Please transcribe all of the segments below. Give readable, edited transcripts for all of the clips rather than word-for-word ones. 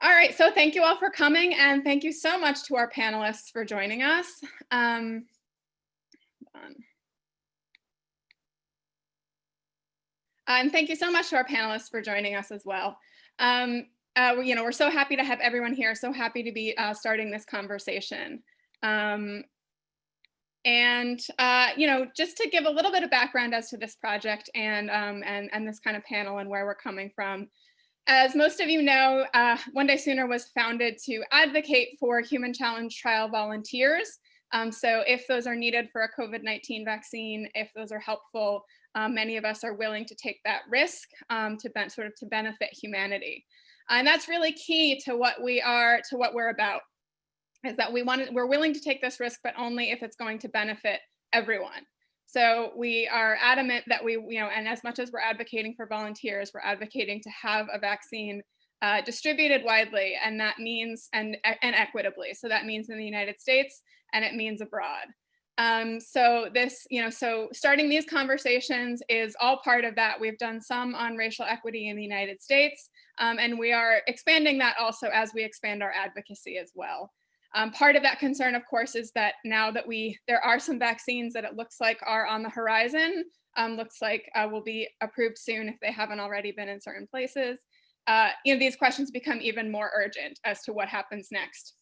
All right, so thank you all for coming, and thank you so much to our panelists for joining us. Hold on. And thank you so much to our panelists for joining us as well. We're so happy to have everyone here, so happy to be starting this conversation. Just to give a little bit of background as to this project and this kind of panel and where we're coming from. As most of you know, One Day Sooner was founded to advocate for human challenge trial volunteers. So if those are needed for a COVID-19 vaccine, if those are helpful, many of us are willing to take that risk to benefit humanity. And that's really key to what we're about, is that we're willing to take this risk, but only if it's going to benefit everyone. So we are adamant that and as much as we're advocating for volunteers, we're advocating to have a vaccine distributed widely, and that means and equitably. So that means in the United States, and it means abroad. So starting these conversations is all part of that. We've done some on racial equity in the United States, and we are expanding that also as we expand our advocacy as well. Part of that concern, of course, is that now that there are some vaccines that it looks like are on the horizon, looks like will be approved soon if they haven't already been in certain places. These questions become even more urgent as to what happens next.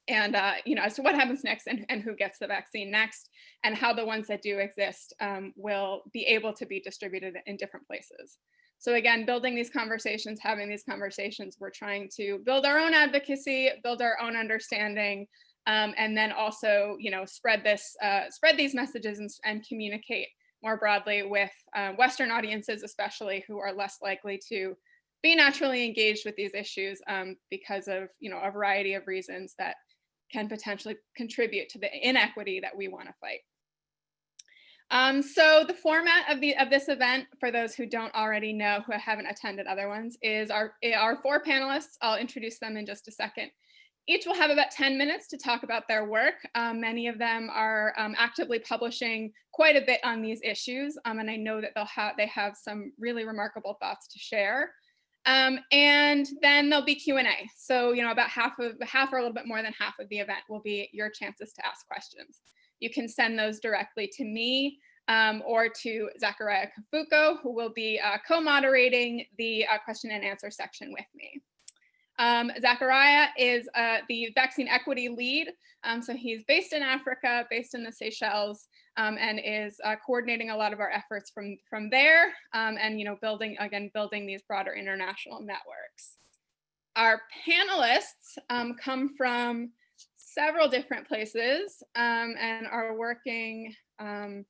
And as to what happens next and who gets the vaccine next, and how the ones that do exist will be able to be distributed in different places. So again, building these conversations, having these conversations, we're trying to build our own advocacy, build our own understanding, and then also, spread these messages and communicate more broadly with Western audiences, especially, who are less likely to be naturally engaged with these issues because of a variety of reasons that can potentially contribute to the inequity that we want to fight. So the format of this event, for those who don't already know, who haven't attended other ones, is our 4 panelists. I'll introduce them in just a second. Each will have about 10 minutes to talk about their work. Many of them are actively publishing quite a bit on these issues, and I know that they have some really remarkable thoughts to share. And then there'll be Q&A. So, about half or a little bit more than half of the event will be your chances to ask questions. You can send those directly to me or to Zachariah Kafuko, who will be co-moderating the question and answer section with me. Zachariah is the vaccine equity lead. So he's based in Africa, based in the Seychelles, and is coordinating a lot of our efforts from there, and building these broader international networks. Our panelists come from several different places and are working on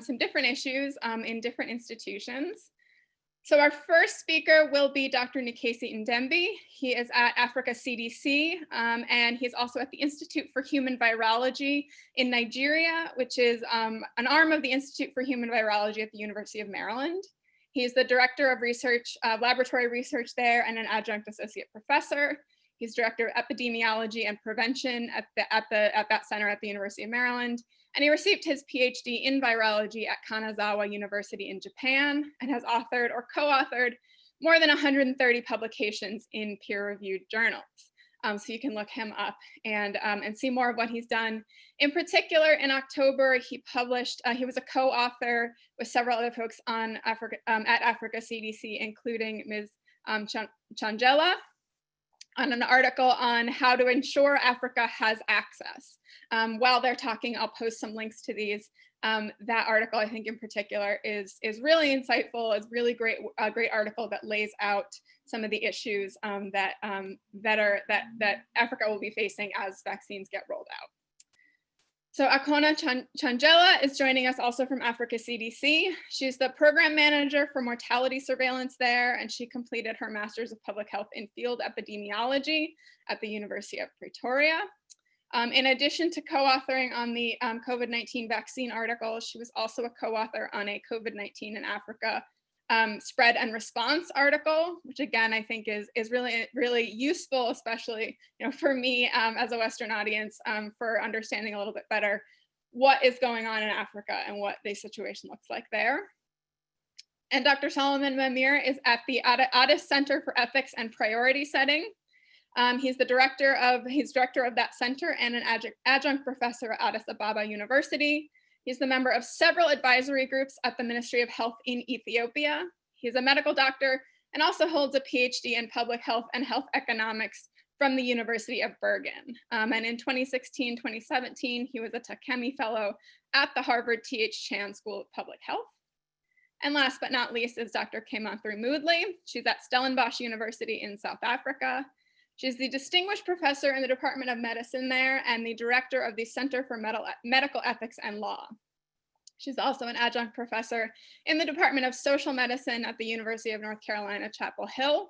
some different issues in different institutions. So our first speaker will be Dr. Nkesi Ndembi. He is at Africa CDC, and he's also at the Institute for Human Virology in Nigeria, which is an arm of the Institute for Human Virology at the University of Maryland. He's the director of research, laboratory research there, and an adjunct associate professor. He's director of epidemiology and prevention at that center at the University of Maryland. And he received his PhD in virology at Kanazawa University in Japan, and has authored or co-authored more than 130 publications in peer-reviewed journals. So you can look him up and see more of what he's done. In particular, in October, he was a co-author with several other folks on at Africa CDC, including Ms. Changela, on an article on how to ensure Africa has access. While they're talking, I'll post some links to these. That article, I think in particular, is really insightful. It's really a great article that lays out some of the issues that Africa will be facing as vaccines get rolled out. So Akona Changela is joining us also from Africa CDC. She's the program manager for mortality surveillance there, and she completed her Master's of Public Health in Field Epidemiology at the University of Pretoria. In addition to co-authoring on the COVID-19 vaccine article, she was also a co-author on a COVID-19 in Africa spread and response article, which again, I think is really, really useful, especially for me as a Western audience, for understanding a little bit better what is going on in Africa and what the situation looks like there. And Dr. Solomon Mamir is at the Addis Center for Ethics and Priority Setting. He's director of that center and an adjunct professor at Addis Ababa University. He's the member of several advisory groups at the Ministry of Health in Ethiopia. He's a medical doctor and also holds a PhD in public health and health economics from the University of Bergen. And in 2016, 2017, he was a Takemi Fellow at the Harvard T.H. Chan School of Public Health. And last but not least is Dr. Kemanthri Moodley. She's at Stellenbosch University in South Africa. She's the distinguished professor in the Department of Medicine there and the director of the Center for Medical Ethics and Law. She's also an adjunct professor in the Department of Social Medicine at the University of North Carolina, Chapel Hill.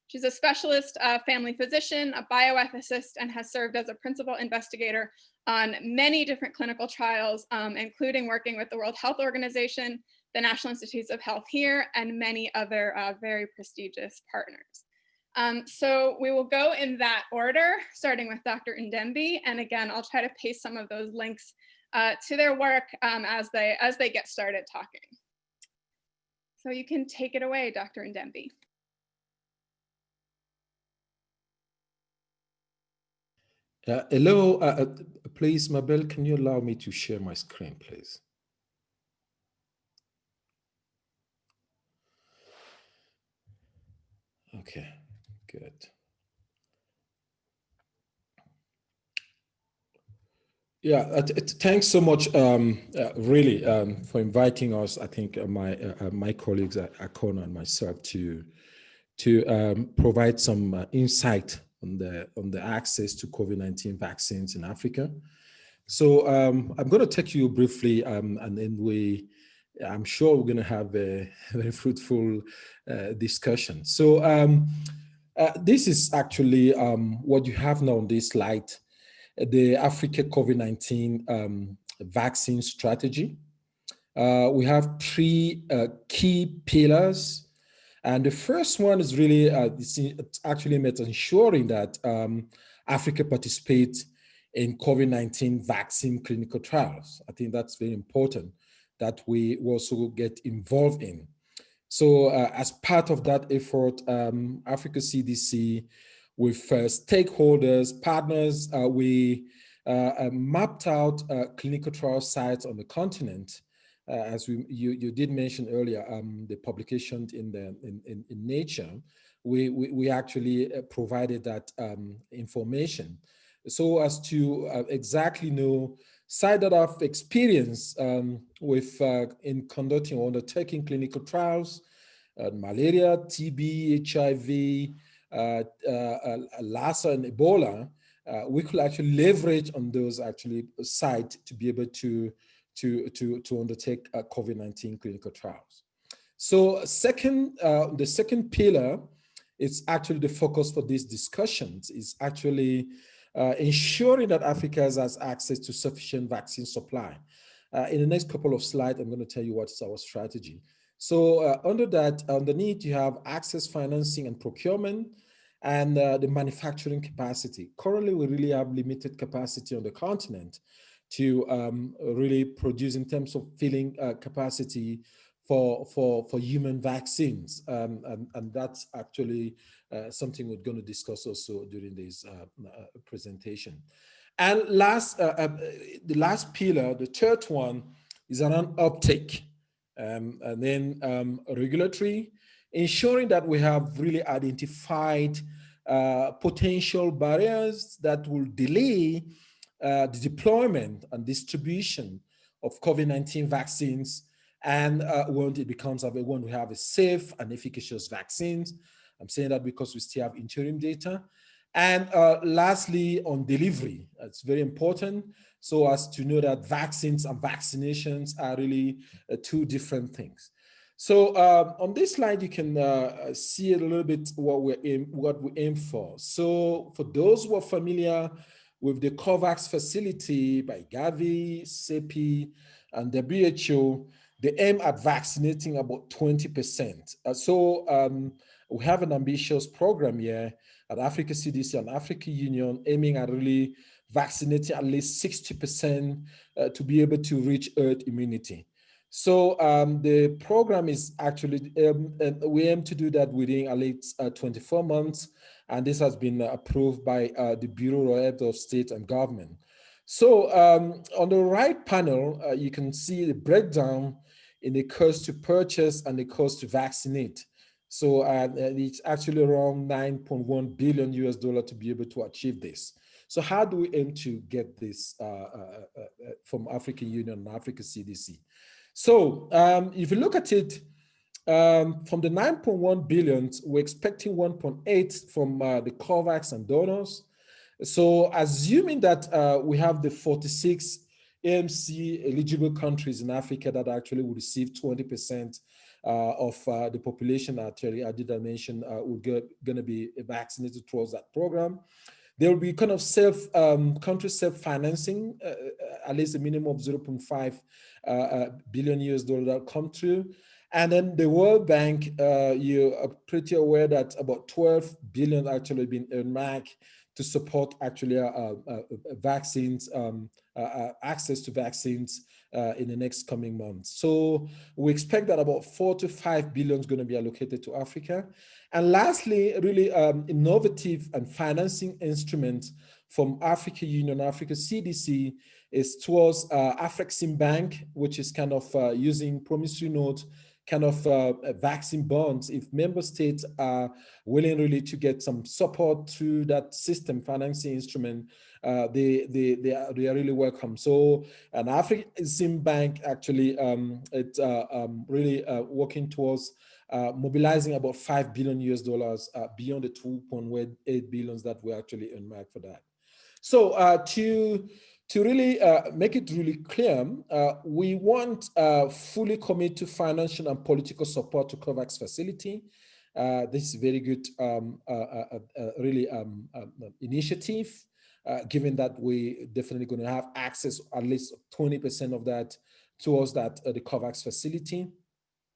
She's a specialist family physician, a bioethicist, and has served as a principal investigator on many different clinical trials, including working with the World Health Organization, the National Institutes of Health here, and many other very prestigious partners. So we will go in that order, starting with Dr. Ndembi. And again, I'll try to paste some of those links to their work as they get started talking. So you can take it away, Dr. Ndembi. Hello, please, Mabel, can you allow me to share my screen, please? Okay, good. Yeah, thanks so much, really, for inviting us. I think my colleagues at AFTCOR and myself to provide some insight on the access to COVID-19 vaccines in Africa. So I'm going to take you briefly, and then I'm sure we're going to have a very fruitful discussion. So this is actually what you have now on this slide, the Africa COVID-19 vaccine strategy. We have three key pillars. And the first one is really, it's actually meant ensuring that Africa participates in COVID-19 vaccine clinical trials. I think that's very important that we also get involved in. So as part of that effort, Africa CDC, with stakeholders, partners, we mapped out clinical trial sites on the continent. As you did mention earlier, the publication in Nature, we actually provided that information so as to exactly know sites that have experience with in conducting or undertaking clinical trials, malaria, TB, HIV, Lassa, and Ebola. We could actually leverage on those sites to be able to undertake COVID-19 clinical trials. So the second pillar is actually the focus for these discussions is actually ensuring that Africa has access to sufficient vaccine supply. In the next couple of slides, I'm going to tell you what's our strategy. So under that, underneath you have access, financing, and procurement, and the manufacturing capacity. Currently, we really have limited capacity on the continent to really produce in terms of filling capacity for human vaccines. And that's actually something we're going to discuss also during this presentation. And the last pillar, the third one, is around uptake. And then regulatory, ensuring that we have really identified potential barriers that will delay the deployment and distribution of COVID-19 vaccines, and when it becomes when we have a safe and efficacious vaccines. I'm saying that because we still have interim data. And lastly, on delivery, it's very important so as to know that vaccines and vaccinations are really two different things. So on this slide, you can see a little bit what we aim for. So for those who are familiar with the COVAX facility by Gavi, CEPI, and WHO, they aim at vaccinating about 20%. So we have an ambitious program here at Africa CDC and Africa Union aiming at really vaccinating at least 60% to be able to reach herd immunity. So the program is actually, we aim to do that within at least 24 months. And this has been approved by the Bureau of State and Government. So on the right panel, you can see the breakdown in the cost to purchase and the cost to vaccinate. So it's actually around 9.1 billion US dollar to be able to achieve this. So how do we aim to get this from African Union and Africa CDC? So if you look at it, from the 9.1 billion, we're expecting 1.8 from the COVAX and donors. So assuming that we have the 46 AMC eligible countries in Africa that actually will receive 20% of the population that I did mention going to be vaccinated towards that program. There will be kind of country self-financing, at least a minimum of 0.5 billion US dollar that come through. And then the World Bank, you are pretty aware that about 12 billion actually been earmarked to support actually vaccines, access to vaccines in the next coming months. So we expect that about 4 to 5 billion is going to be allocated to Africa. And lastly, really innovative and financing instruments from Africa Union, Africa CDC is towards Afrexim Bank, which is kind of using promissory note kind of vaccine bonds. If member states are willing really to get some support through that system financing instrument, they are really welcome. So an Afrexim Bank actually it's really working towards mobilizing about 5 billion US dollars beyond the 2.8 billions that we actually earmarked for that. So to really make it really clear, we want fully commit to financial and political support to COVAX facility. This is a very good initiative, given that we definitely going to have access at least 20% of that towards that the COVAX facility.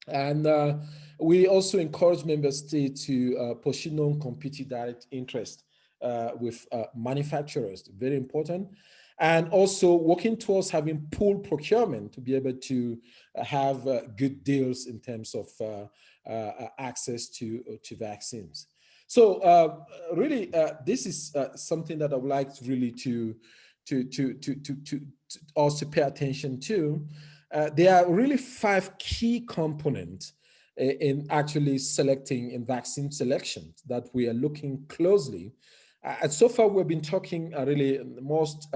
And we also encourage member states to pursue non-competing direct interest with manufacturers, very important. And also working towards having pool procurement to be able to have good deals in terms of access to vaccines. So really, this is something that I would like really to also pay attention to. There are really 5 key components in actually selecting in vaccine selection that we are looking closely. And so far, we've been talking really in the most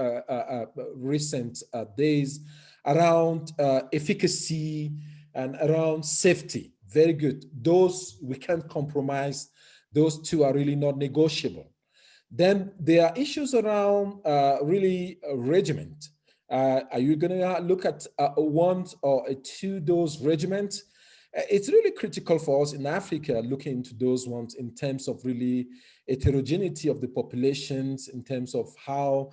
recent days around efficacy and around safety. Very good. Those we can't compromise. Those 2 are really not negotiable. Then there are issues around really regimen. Are you going to look at a 1 or a 2-dose regimen? It's really critical for us in Africa looking into those ones in terms of really heterogeneity of the populations, in terms of how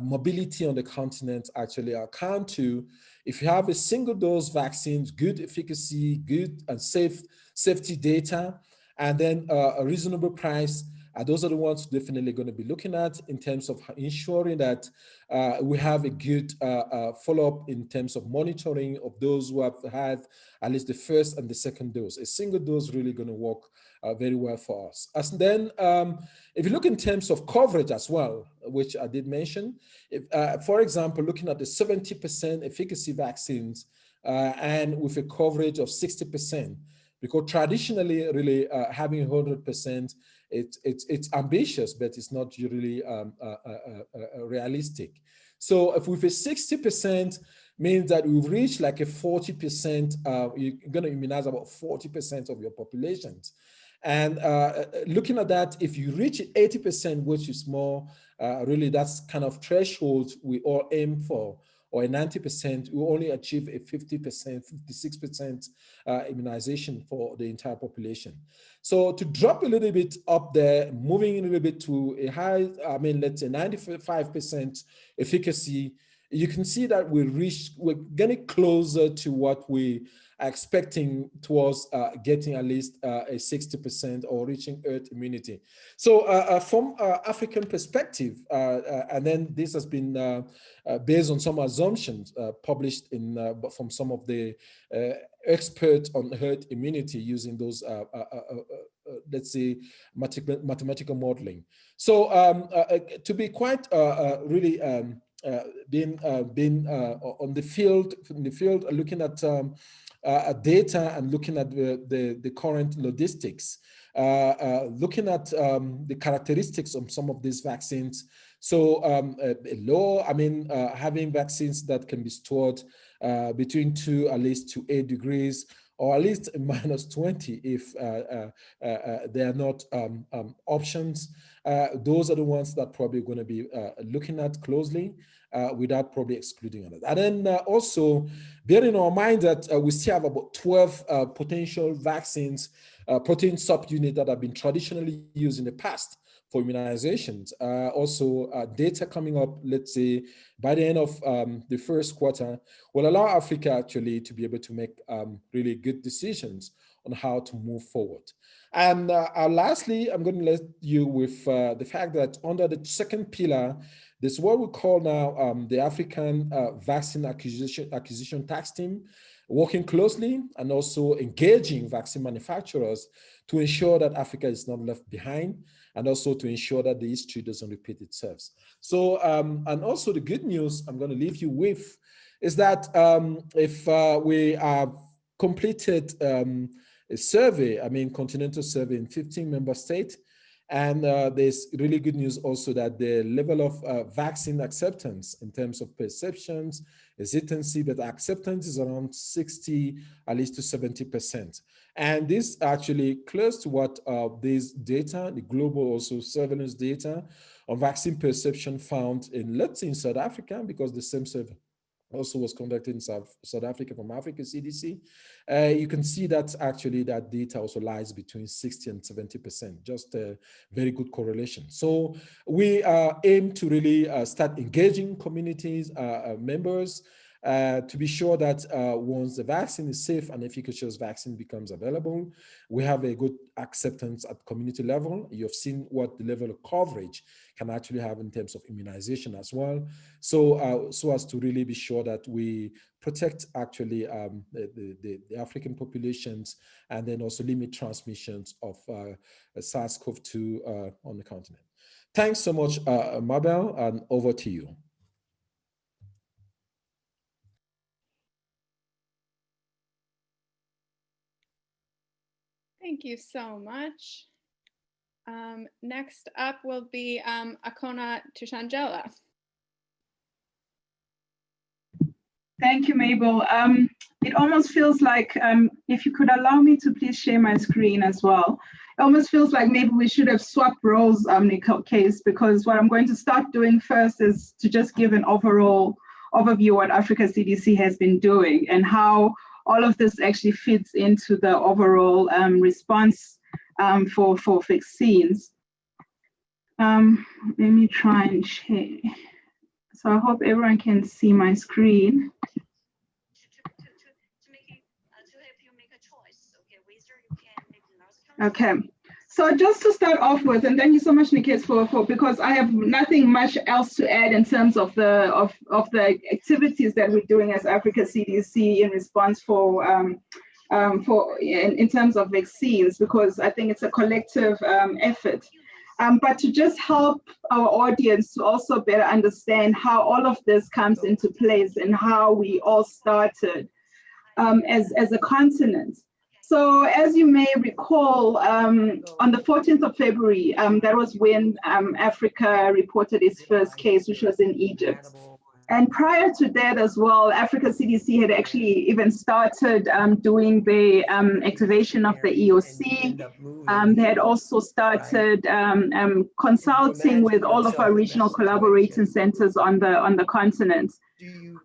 mobility on the continent actually account to. If you have a single dose vaccines, good efficacy, good and safety data, and then a reasonable price, those are the ones definitely going to be looking at in terms of ensuring that we have a good follow-up in terms of monitoring of those who have had at least the first and the second dose. A single dose really going to work very well for us. And then if you look in terms of coverage as well, which I did mention, if, for example, looking at the 70% efficacy vaccines and with a coverage of 60%, because traditionally really having 100%, it's ambitious, but it's not really realistic. So if with a 60% means that we've reached like a 40%, you're going to immunize about 40% of your populations. And looking at that, if you reach 80%, which is more, really that's kind of threshold we all aim for, or a 90%, we only achieve a 50%, 56% immunization for the entire population. So to drop a little bit up there, moving a little bit to a high, let's say 95% efficacy, you can see that we're getting closer to what we are expecting towards getting at least a 60% or reaching herd immunity. So from African perspective, and then this has been based on some assumptions published from some of the experts on herd immunity using those, let's say, mathematical modeling. So to be quite really being on the field, looking at data and looking at the current logistics, looking at the characteristics of some of these vaccines. So having vaccines that can be stored between at least 2 to 8 degrees, or at least -20 if they are not options. Those are the ones that probably going to be looking at closely without probably excluding others. And then also bear in our mind that we still have about 12 potential vaccines, protein subunits that have been traditionally used in the past for immunizations. Also data coming up, let's say, by the end of the first quarter will allow Africa actually to be able to make really good decisions on how to move forward. And lastly, I'm going to let you with the fact that under the second pillar, this is what we call now the African Vaccine Acquisition Task Team, working closely and also engaging vaccine manufacturers to ensure that Africa is not left behind, and also to ensure that the history doesn't repeat itself. So, and also the good news I'm going to leave you with is that if we have completed a survey, continental survey in 15 member states, and there's really good news also that the level of vaccine acceptance in terms of perceptions, hesitancy, but acceptance is around 60, at least to 70%. And this actually close to what this data, the global also surveillance data on vaccine perception found in, let's say, in South Africa, because the same survey also was conducted in South Africa from Africa CDC. You can see that actually that data also lies between 60 and 70%, just a very good correlation. So we aim to really start engaging communities, members, to be sure that once the vaccine is safe and efficacious vaccine becomes available, we have a good acceptance at community level. You've seen what the level of coverage can actually have in terms of immunization as well. So, so as to really be sure that we protect actually the African populations, and then also limit transmissions of SARS-CoV-2 on the continent. Thanks so much, Mabel, and over to you. Thank you so much. Next up will be Akona Tushangela. Thank you, Mabel. It almost feels like, if you could allow me to please share my screen as well. It almost feels like maybe we should have swapped roles, Case, because what I'm going to start doing first is to just give an overall overview of what Africa CDC has been doing and how all of this actually fits into the overall response for vaccines. Let me try and share. So I hope everyone can see my screen. Okay, so just to start off with, and thank you so much, Nikes, for because I have nothing much else to add in terms of the activities that we're doing as Africa CDC in response in terms of vaccines, because I think it's a collective effort. But to just help our audience to also better understand how all of this comes into place and how we all started as a continent. So as you may recall, on the 14th of February, that was when Africa reported its first case, which was in Egypt. And prior to that as well, Africa CDC had actually even started doing the activation of the EOC. They had also started consulting with all of our regional collaborating centers on the continent.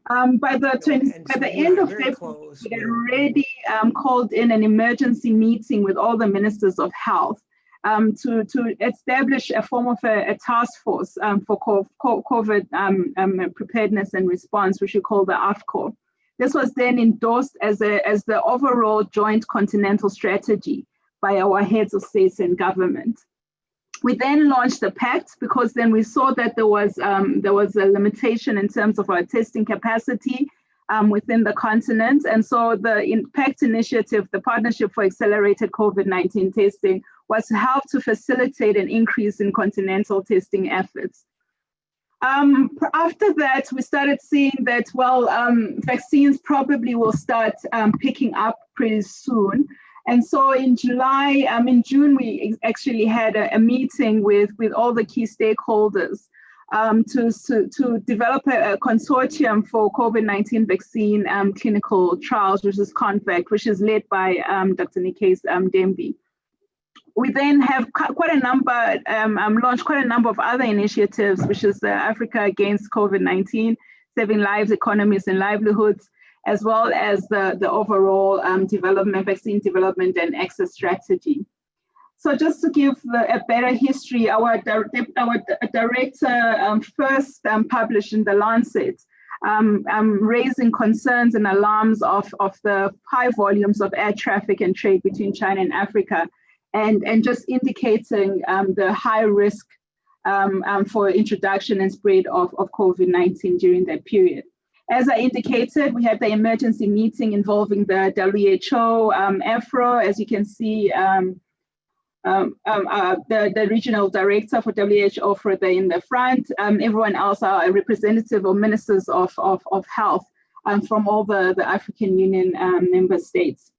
By the end of February, we had already called in an emergency meeting with all the ministers of health to establish a form of a task force for COVID preparedness and response, which we call the AFTCOR. This was then endorsed as the overall joint continental strategy by our heads of states and government. We then launched the PACT because then we saw that there was a limitation in terms of our testing capacity within the continent. And so the PACT initiative, the Partnership for Accelerated COVID-19 Testing, was to help to facilitate an increase in continental testing efforts. After that, we started seeing that, well, vaccines probably will start picking up pretty soon. And so in June, we actually had a meeting with all the key stakeholders to develop a consortium for COVID-19 vaccine clinical trials, which is CONVAC, which is led by Dr. Nikes Dembi. We then have launched quite a number of other initiatives, which is the Africa Against COVID-19, Saving Lives, Economies, and Livelihoods, as well as the overall vaccine development and access strategy. So just to give a better history, our director first published in The Lancet, raising concerns and alarms of the high volumes of air traffic and trade between China and Africa, and just indicating the high risk for introduction and spread of COVID-19 during that period. As I indicated, we had the emergency meeting involving the WHO, AFRO, as you can see, the regional director for WHO further in the front. Everyone else are a representative or ministers of health from all the African Union member states.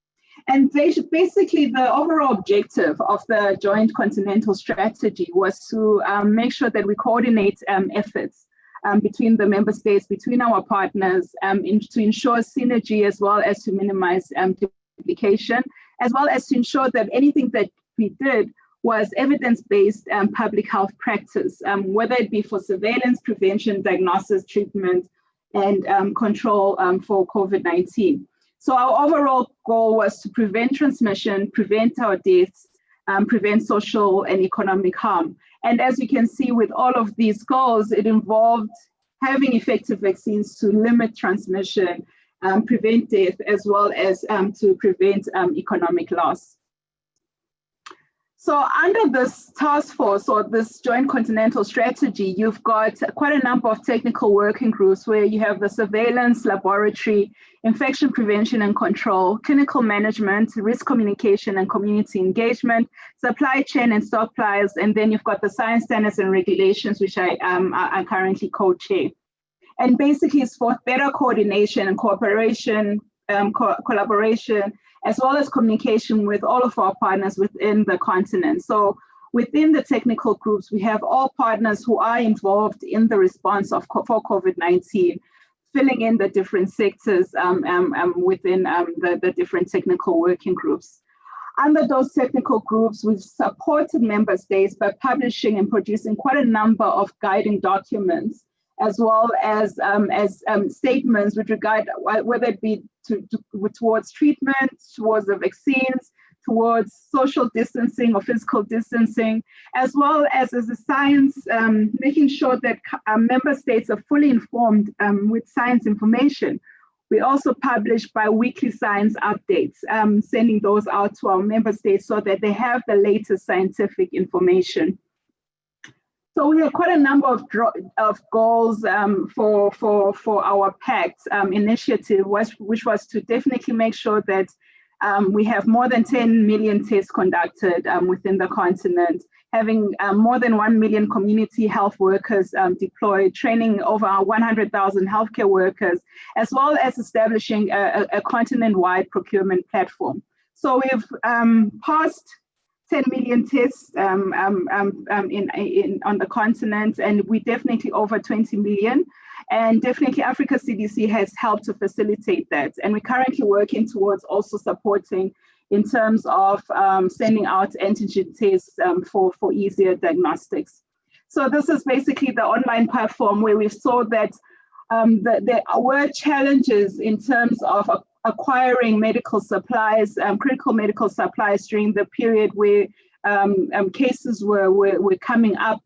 And basically, the overall objective of the joint continental strategy was to make sure that we coordinate efforts between the member states, between our partners, to ensure synergy, as well as to minimize duplication, as well as to ensure that anything that we did was evidence-based public health practice, whether it be for surveillance, prevention, diagnosis, treatment, and control for COVID-19. So our overall goal was to prevent transmission, prevent our deaths, prevent social and economic harm. And as you can see with all of these goals, it involved having effective vaccines to limit transmission, prevent death, as well as to prevent economic loss. So under this task force or this joint continental strategy, you've got quite a number of technical working groups where you have the surveillance, laboratory, infection prevention and control, clinical management, risk communication and community engagement, supply chain and stockpiles, and then you've got the science standards and regulations, which I currently co-chair. And basically it's for better coordination and cooperation, collaboration, as well as communication with all of our partners within the continent. So within the technical groups, we have all partners who are involved in the response for COVID-19, filling in the different sectors within the different technical working groups. Under those technical groups, we've supported member states by publishing and producing quite a number of guiding documents, as well as statements with regard, whether it be towards treatment, towards the vaccines, towards social distancing or physical distancing, as well as the science, making sure that member states are fully informed with science information. We also publish bi-weekly science updates, sending those out to our member states so that they have the latest scientific information. So we have quite a number of goals for our PACT initiative, which was to definitely make sure that we have more than 10 million tests conducted within the continent, having more than 1 million community health workers deployed, training over 100,000 healthcare workers, as well as establishing a continent-wide procurement platform. So we've passed 10 million tests on the continent, and we definitely over 20 million. And definitely Africa CDC has helped to facilitate that. And we're currently working towards also supporting in terms of sending out antigen tests for easier diagnostics. So this is basically the online platform where we saw that there were challenges in terms of acquiring medical supplies, critical medical supplies during the period where cases were coming up.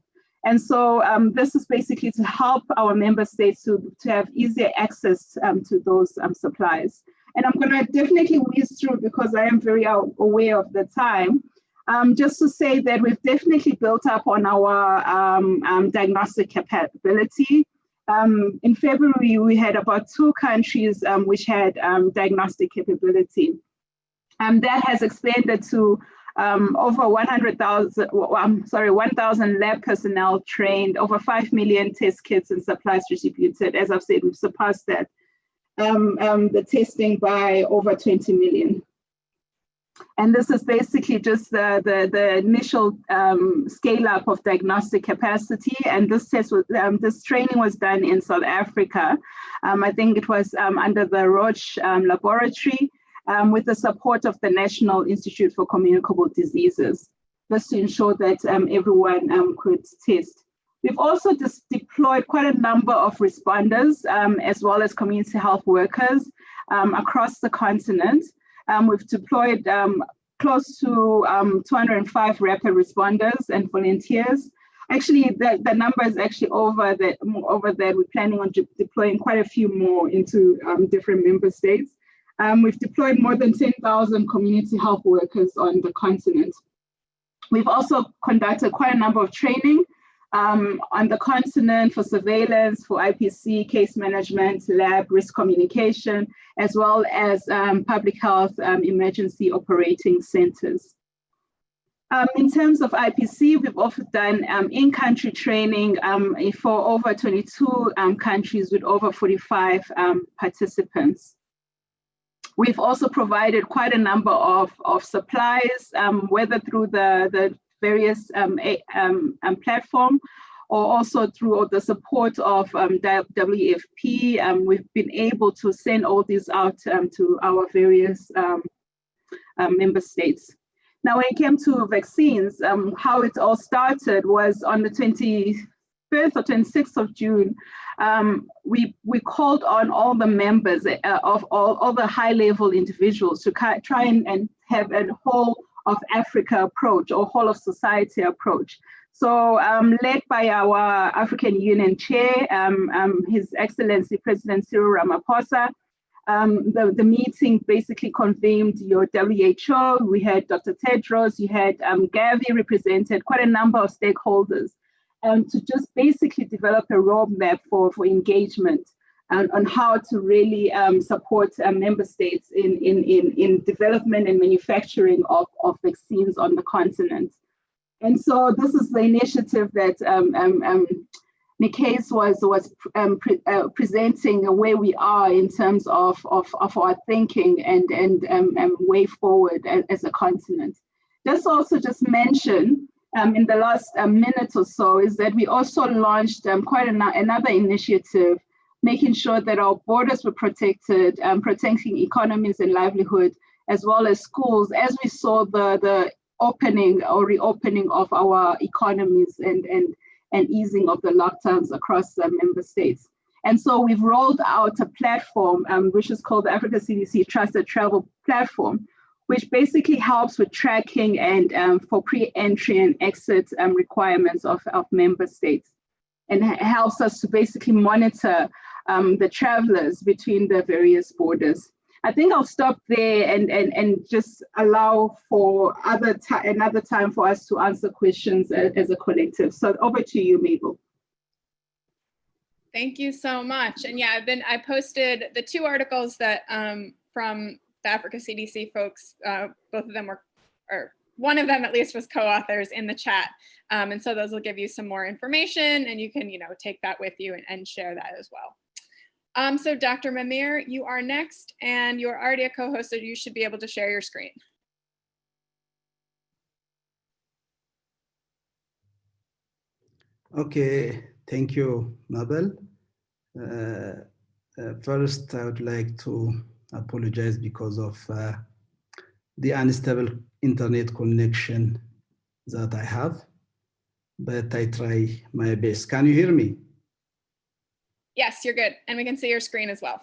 And so this is basically to help our member states to have easier access to those supplies. And I'm going to definitely whiz through because I am very aware of the time. Just to say that we've definitely built up on our diagnostic capability. In February, we had about 2 countries which had diagnostic capability. That has expanded to over 1,000 lab personnel trained, over 5 million test kits and supplies distributed. As I've said, we've surpassed that, the testing by over 20 million. And this is basically just the initial scale up of diagnostic capacity. And this this training was done in South Africa. I think it was under the Roche laboratory with the support of the National Institute for Communicable Diseases, just to ensure that everyone could test. We've also deployed quite a number of responders as well as community health workers across the continent. We've deployed close to 205 rapid responders and volunteers. Actually, the number is actually over that. We're planning on deploying quite a few more into different member states. We've deployed more than 10,000 community health workers on the continent. We've also conducted quite a number of training on the continent for surveillance, for IPC, case management, lab, risk communication, as well as public health emergency operating centers. In terms of IPC, we've also done in-country training for over 22 countries with over 45 participants. We've also provided quite a number of supplies, whether through the various platform or also through the support of WFP. We've been able to send all these out to our various member states. Now, when it came to vaccines, how it all started was on the 25th or 26th of June. We called on all the members of all the high-level individuals to try and have a whole of Africa approach or whole of society approach. So led by our African Union Chair, His Excellency President Cyril Ramaphosa, the meeting basically convened your WHO. We had Dr. Tedros, you had Gavi represented, quite a number of stakeholders, to just basically develop a roadmap for engagement on how to really support member states in development and manufacturing of vaccines on the continent. And so this is the initiative that Nikes was presenting where we are in terms of our thinking and way forward as a continent. Just mention in the last minute or so is that we also launched quite another initiative, making sure that our borders were protected, protecting economies and livelihood, as well as schools, as we saw the opening or reopening of our economies and easing of the lockdowns across the member states. And so we've rolled out a platform, which is called the Africa CDC Trusted Travel Platform, which basically helps with tracking and for pre-entry and exit requirements of member states, and helps us to basically monitor the travelers between the various borders. I think I'll stop there and just allow for another time for us to answer questions as a collective. So over to you, Mabel. Thank you so much. And yeah, I posted the 2 articles that from the Africa CDC folks, both of them were, or one of them at least was co-authors in the chat. And so those will give you some more information and you can, take that with you and share that as well. So Dr. Mamir, you are next and you're already a co-host, so you should be able to share your screen. Okay, thank you, Mabel. First, I would like to apologize because of the unstable internet connection that I have, but I try my best. Can you hear me? Yes, you're good. And we can see your screen as well.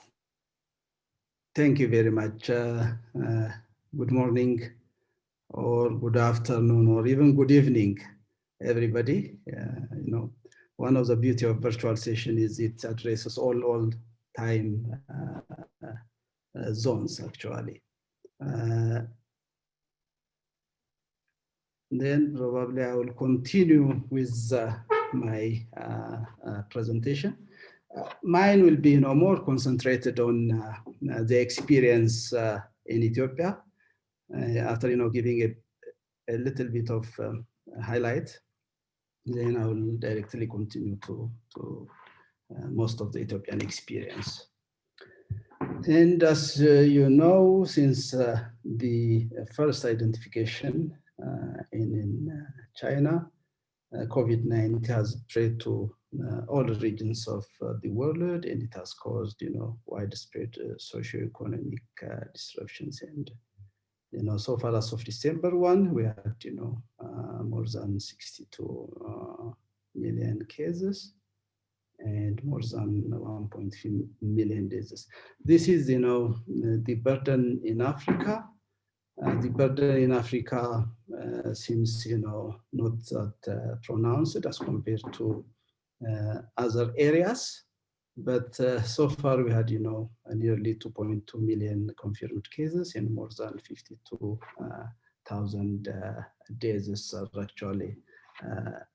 Thank you very much. Good morning, or good afternoon, or even good evening, everybody. One of the beauty of virtual session is it addresses all time zones, actually. Then probably I will continue with my presentation. Mine will be more concentrated on the experience in Ethiopia. After giving a little bit of highlight, then I will directly continue to most of the Ethiopian experience. And as you know, since the first identification in China, COVID-19 has spread to all regions of the world, and it has caused, widespread socioeconomic disruptions. And so far as of December 1, we had, more than 62 million cases and more than 1.3 million deaths. This is, the burden in Africa. The burden in Africa seems, not that pronounced as compared to other areas. But so far we had, nearly 2.2 million confirmed cases and more than 52,000 deaths are actually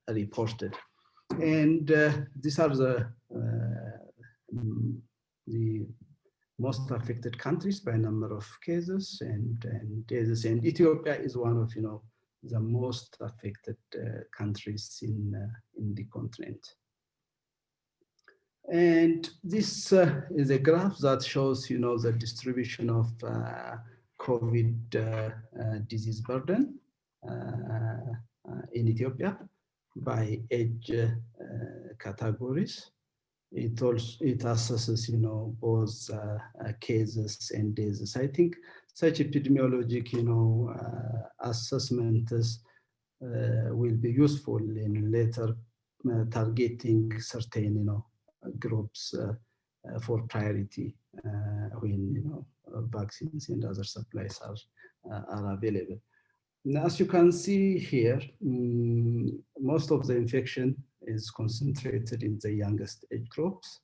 reported. And these are the most affected countries by number of cases and deaths. And Ethiopia is one of, the most affected countries in the continent. And this is a graph that shows, the distribution of COVID disease burden in Ethiopia by age categories. It assesses, both cases and deaths. I think such epidemiologic, assessments will be useful in later targeting certain, groups for priority when, vaccines and other supplies are available. Now, as you can see here, most of the infection is concentrated in the youngest age groups,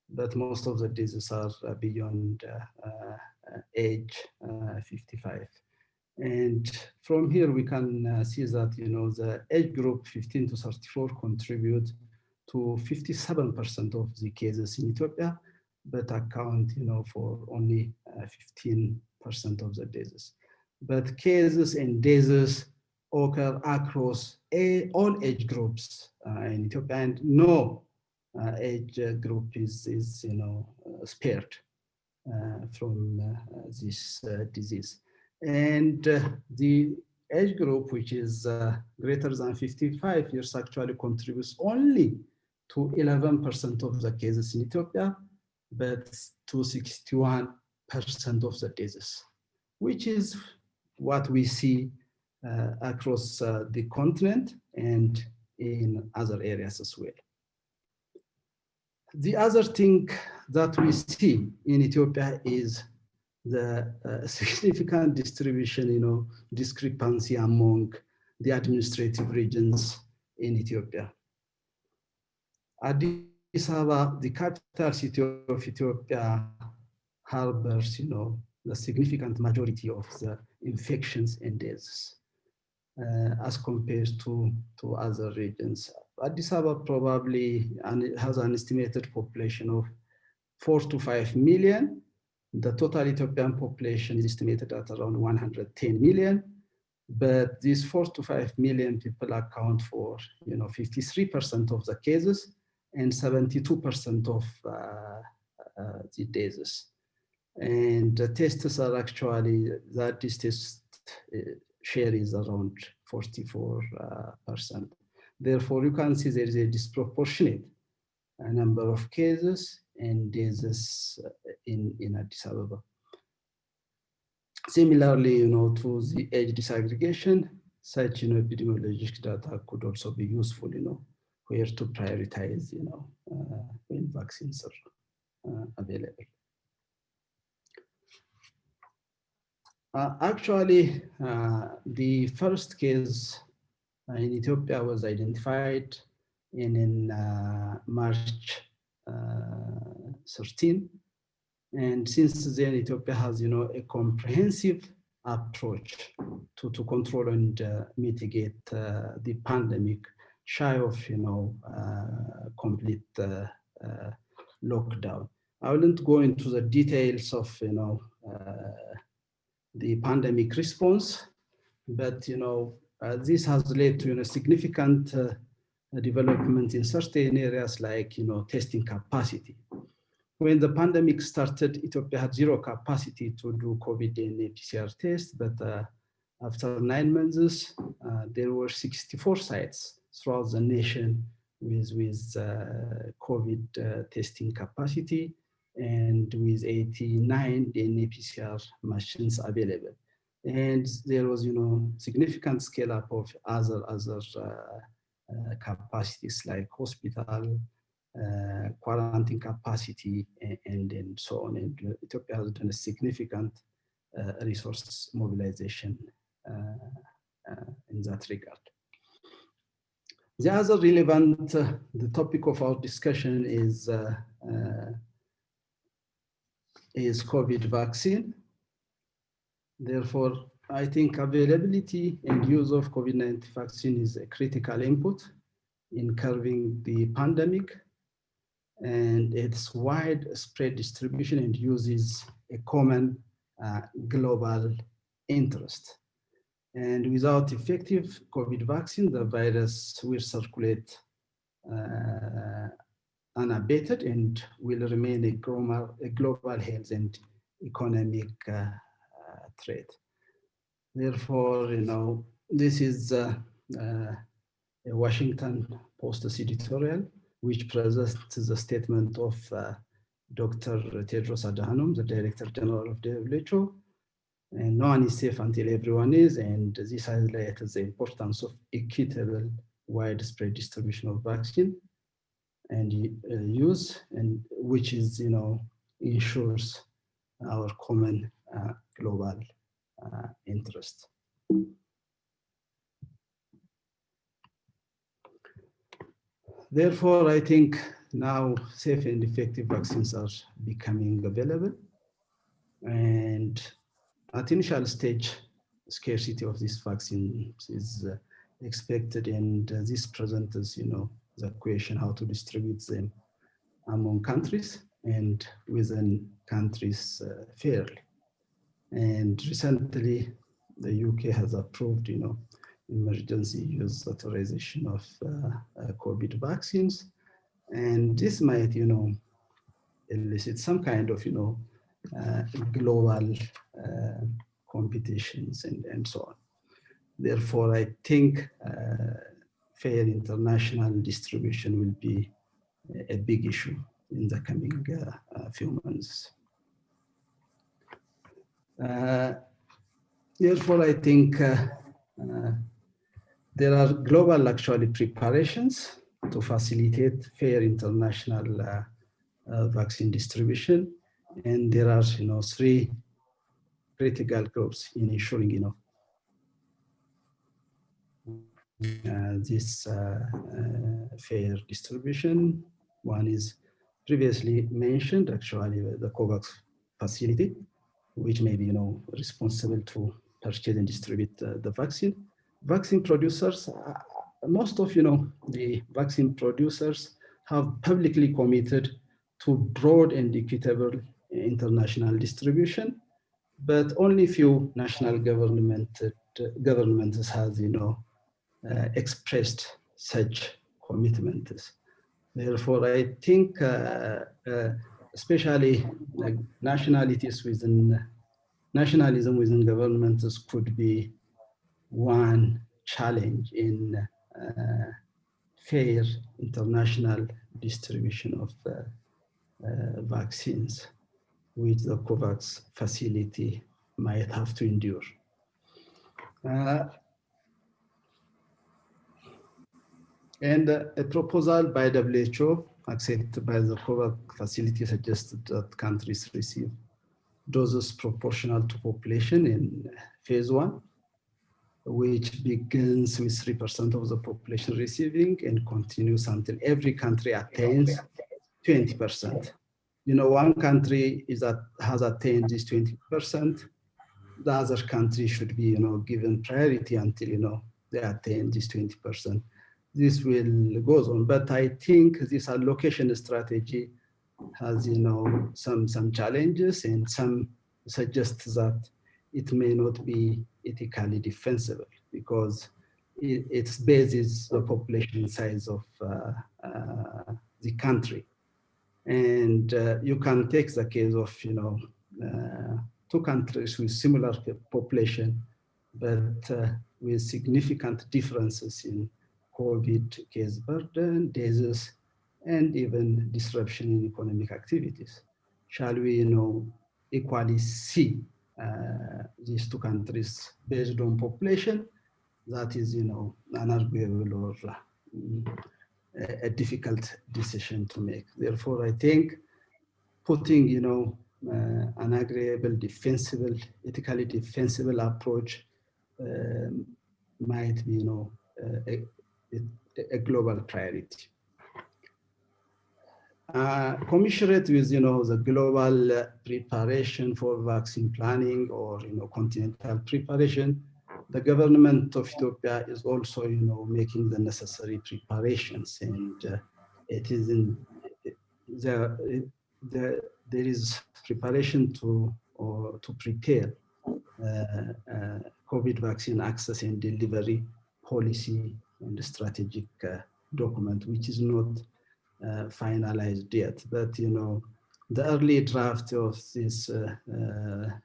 but most of the diseases are beyond age 55. And from here, we can see that, the age group 15 to 34 contribute to 57% of the cases in Ethiopia, but account, for only 15% of the deaths. But cases and deaths occur across all age groups in Ethiopia, and no age group is spared from this disease. And the age group, which is greater than 55 years, actually contributes only to 11% of the cases in Ethiopia, but to 61% of the deaths, which is what we see across the continent and in other areas as well. The other thing that we see in Ethiopia is the significant distribution, discrepancy among the administrative regions in Ethiopia. Addis Ababa, the capital city of Ethiopia, harbors, the significant majority of the infections and deaths as compared to other regions. Addis Ababa probably has an estimated population of 4 to 5 million. The total Ethiopian population is estimated at around 110 million. But these 4 to 5 million people account for 53% of the cases and 72% of the deaths. And the tests are actually, that this test share is around 44%. Therefore, you can see there is a disproportionate number of cases and deaths in Addis Ababa. Similarly, to the age disaggregation, such epidemiologic data could also be useful, where to prioritize, when vaccines are available. Actually, the first case in Ethiopia was identified in March 13. And since then, Ethiopia has, a comprehensive approach to control and mitigate the pandemic, shy of, complete lockdown. I wouldn't go into the details of, the pandemic response, but, this has led to, significant development in certain areas like, testing capacity. When the pandemic started, Ethiopia had zero capacity to do COVID-19 PCR tests, but after 9 months, there were 64 sites throughout the nation with COVID testing capacity and with 89 DNA PCR machines available. And there was, significant scale up of other capacities like hospital, quarantine capacity, and so on. And Ethiopia has done a significant resource mobilization in that regard. The other relevant, the topic of our discussion is COVID vaccine. Therefore, I think availability and use of COVID-19 vaccine is a critical input in curbing the pandemic, and its widespread distribution and use is a common global interest. And without effective COVID vaccine, the virus will circulate unabated and will remain a global health and economic threat. Therefore, this is a Washington Post editorial which presents the statement of Dr. Tedros Adhanom, the Director General of the WHO. And no one is safe until everyone is, and this highlights the importance of equitable, widespread distribution of vaccine and use, and which is, ensures our common global interest. Therefore, I think now safe and effective vaccines are becoming available, and at initial stage, scarcity of this vaccine is expected, and this presents, the question how to distribute them among countries and within countries fairly. And recently, the UK has approved, emergency use authorization of COVID vaccines, and this might, elicit some kind of, global competitions and so on. Therefore, I think fair international distribution will be a big issue in the coming few months. Therefore, I think there are global actually preparations to facilitate fair international vaccine distribution, and there are 3 critical groups in ensuring this fair distribution. One is previously mentioned, actually, the COVAX facility, which may be responsible to purchase and distribute the vaccine. Vaccine producers, most of the vaccine producers have publicly committed to broad and equitable international distribution, but only few national governments has expressed such commitments. Therefore, I think especially nationalism within governments could be one challenge in fair international distribution of vaccines, which the COVAX facility might have to endure. And a proposal by WHO accepted by the COVAX facility suggested that countries receive doses proportional to population in phase 1, which begins with 3% of the population receiving and continues until every country attains 20%. One country has attained this 20%. The other country should be, given priority until, they attain this 20%. This will go on, but I think this allocation strategy has, some challenges, and some suggest that it may not be ethically defensible because it bases the population size of the country. And you can take the case of, two countries with similar population, but with significant differences in COVID case burden, deaths, and even disruption in economic activities. Shall we, equally see these two countries based on population? That is, unarguable or a difficult decision to make. Therefore, I think putting, an agreeable, defensible, ethically defensible approach might be, a global priority. Commensurate with, the global preparation for vaccine planning or, continental preparation, the government of Ethiopia is also, making the necessary preparations, and it is in there is preparation to prepare COVID vaccine access and delivery policy and strategic document, which is not finalized yet. But the early draft of this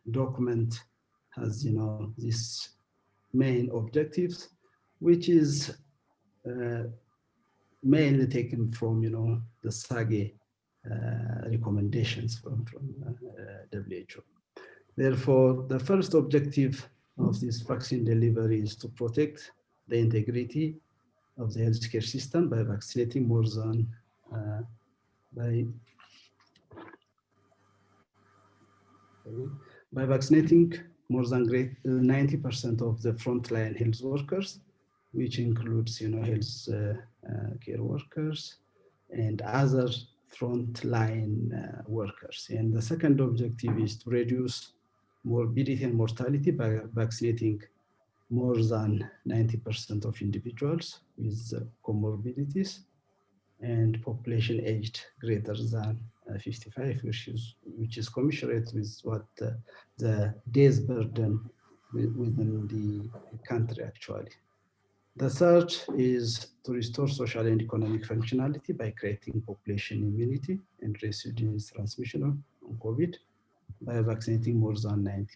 document has these main objectives, which is mainly taken from the SAGE recommendations from WHO. Therefore, the first objective of this vaccine delivery is to protect the integrity of the healthcare system by vaccinating more than by vaccinating more than 90% of the frontline health workers, which includes health care workers and other frontline workers. And the second objective is to reduce morbidity and mortality by vaccinating more than 90% of individuals with comorbidities and population aged greater than 55, which is commensurate with what the death burden within the country actually. The third is to restore social and economic functionality by creating population immunity and reducing transmission of COVID by vaccinating more than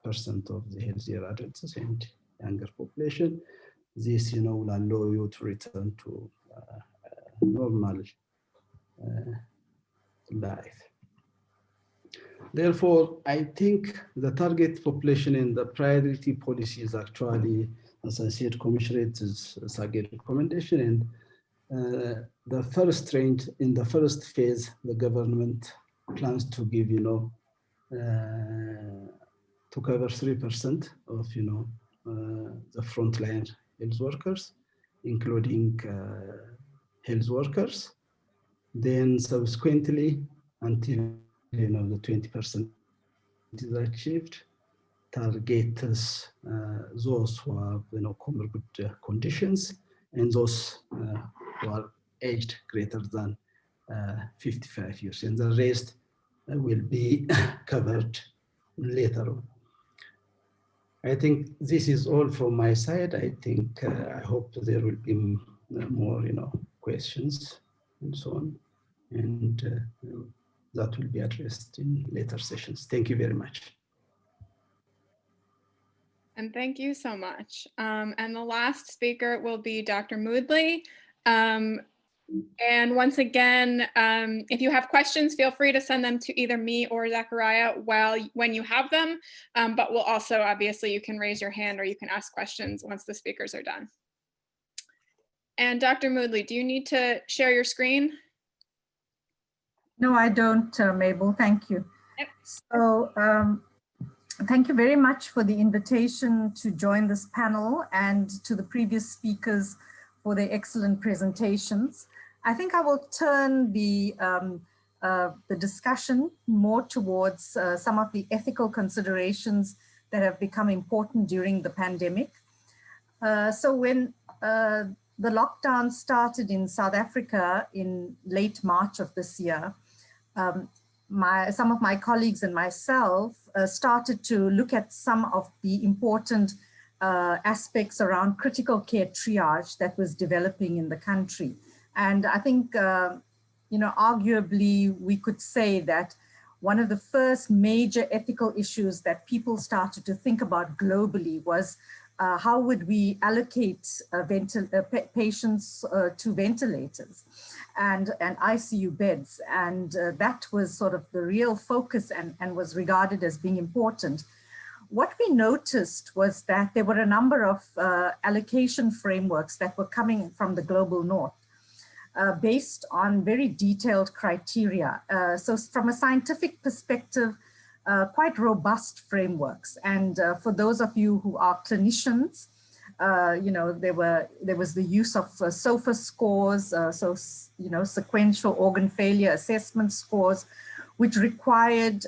90% of the healthier adults and younger population. This, will allow you to return to normal life. Therefore, I think the target population and the priority policy is actually, as I said, commensurate with SAGE recommendation. And the first range, in the first phase, the government plans to give, to cover 3% of, the frontline health workers, including health workers. Then subsequently, until the 20% is achieved, target those who have comorbid conditions and those who are aged greater than 55 years, and the rest will be covered later on. I think this is all from my side. I think I hope there will be more questions and so on, and that will be addressed in later sessions. Thank you very much. And thank you so much. And the last speaker will be Dr. Moodley. And once again, if you have questions, feel free to send them to either me or Zachariah when you have them. But we'll also, obviously, you can raise your hand or you can ask questions once the speakers are done. And Dr. Moodley, do you need to share your screen? No, I don't, Mabel. Thank you. Yep. So thank you very much for the invitation to join this panel and to the previous speakers for their excellent presentations. I think I will turn the discussion more towards some of the ethical considerations that have become important during the pandemic. So when the lockdown started in South Africa in late March of this year, some of my colleagues and myself started to look at some of the important aspects around critical care triage that was developing in the country. And I think, you know, arguably we could say that one of the first major ethical issues that people started to think about globally was how would we allocate patients to ventilators and ICU beds. And that was sort of the real focus and was regarded as being important. What we noticed was that there were a number of allocation frameworks that were coming from the global north based on very detailed criteria. So from a scientific perspective, quite robust frameworks. And for those of you who are clinicians, you know, there was the use of SOFA scores, so, you know, sequential organ failure assessment scores, which required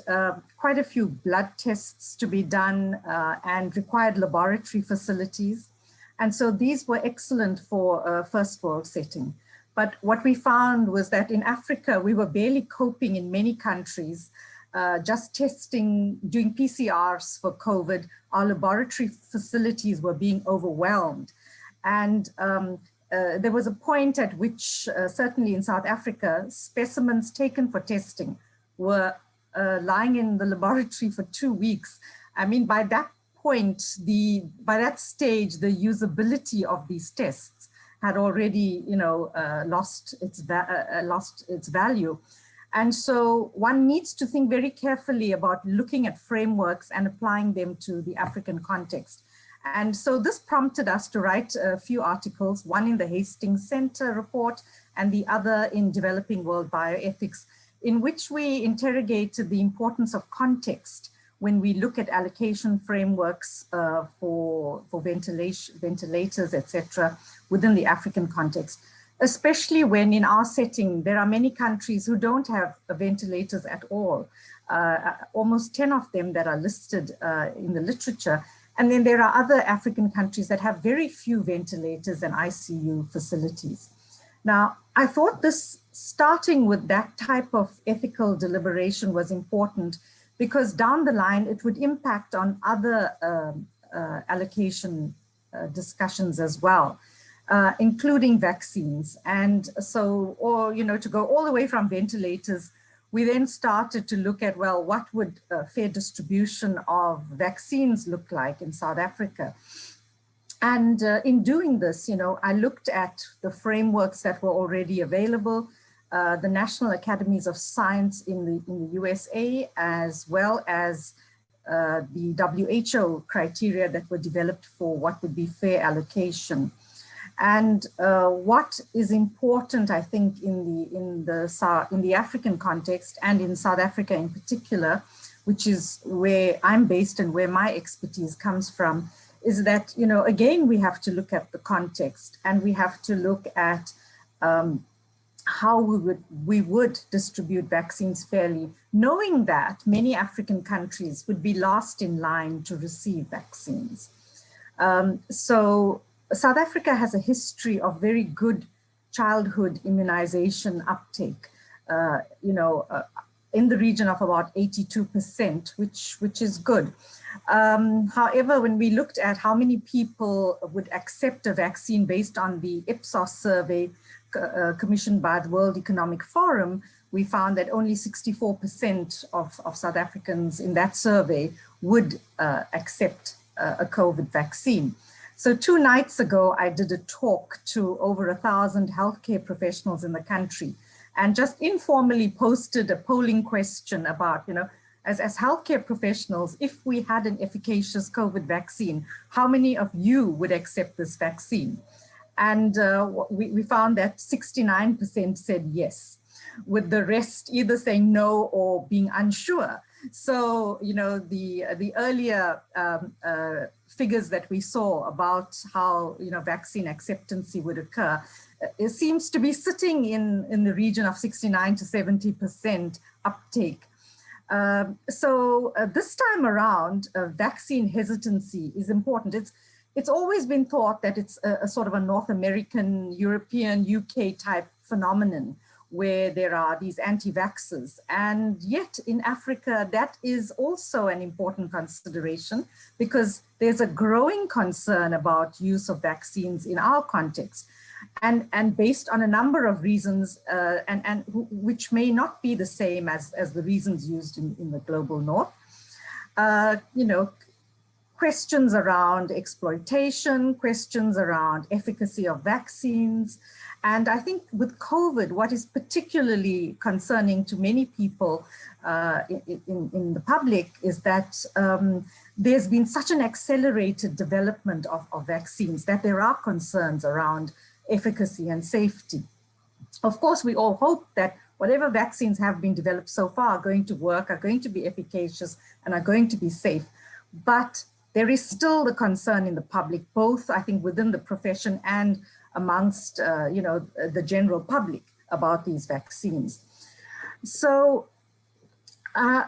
quite a few blood tests to be done and required laboratory facilities. And so these were excellent for a first world setting. But what we found was that in Africa, we were barely coping in many countries just testing, doing PCRs for COVID. Our laboratory facilities were being overwhelmed. And there was a point at which, certainly in South Africa, specimens taken for testing were lying in the laboratory for 2 weeks. I mean, by that point, by that stage, the usability of these tests had already, you know, lost its value. And so one needs to think very carefully about looking at frameworks and applying them to the African context. And so this prompted us to write a few articles, one in the Hastings Center report and the other in Developing World Bioethics, in which we interrogated the importance of context when we look at allocation frameworks for ventilators, etc., within the African context. Especially when in our setting, there are many countries who don't have ventilators at all, almost 10 of them that are listed in the literature. And then there are other African countries that have very few ventilators and ICU facilities. Now, I thought this, starting with that type of ethical deliberation was important because down the line, it would impact on other allocation discussions as well. Including vaccines. And so, or, you know, to go all the way from ventilators, we then started to look at, well, what would a fair distribution of vaccines look like in South Africa? And in doing this, you know, I looked at the frameworks that were already available, the National Academies of Science in the USA, as well as the WHO criteria that were developed for what would be fair allocation. And what is important, I think, in the African context and in South Africa in particular, which is where I'm based and where my expertise comes from, is that, you know, again, we have to look at the context and we have to look at how we would distribute vaccines fairly, knowing that many African countries would be last in line to receive vaccines. So South Africa has a history of very good childhood immunization uptake, you know, in the region of about 82%, which is good. However, when we looked at how many people would accept a vaccine based on the Ipsos survey commissioned by the World Economic Forum, we found that only 64% of South Africans in that survey would accept a COVID vaccine. So 2 nights ago, I did a talk to over 1,000 healthcare professionals in the country and just informally posted a polling question about, you know, as healthcare professionals, if we had an efficacious COVID vaccine, how many of you would accept this vaccine? And we found that 69% said yes, with the rest either saying no or being unsure. So, you know, the earlier figures that we saw about how, you know, vaccine acceptancy would occur, it seems to be sitting in the region of 69 to 70% uptake. So this time around, vaccine hesitancy is important. It's always been thought that it's a sort of a North American, European, UK type phenomenon where there are these anti-vaxxers. And yet in Africa, that is also an important consideration because there's a growing concern about use of vaccines in our context. And based on a number of reasons, and which may not be the same as the reasons used in the global north, you know, questions around exploitation, questions around efficacy of vaccines. And I think with COVID, what is particularly concerning to many people in the public is that there's been such an accelerated development of vaccines that there are concerns around efficacy and safety. Of course, we all hope that whatever vaccines have been developed so far are going to work, are going to be efficacious, and are going to be safe. But there is still the concern in the public, both I think within the profession and amongst you know, the general public about these vaccines. So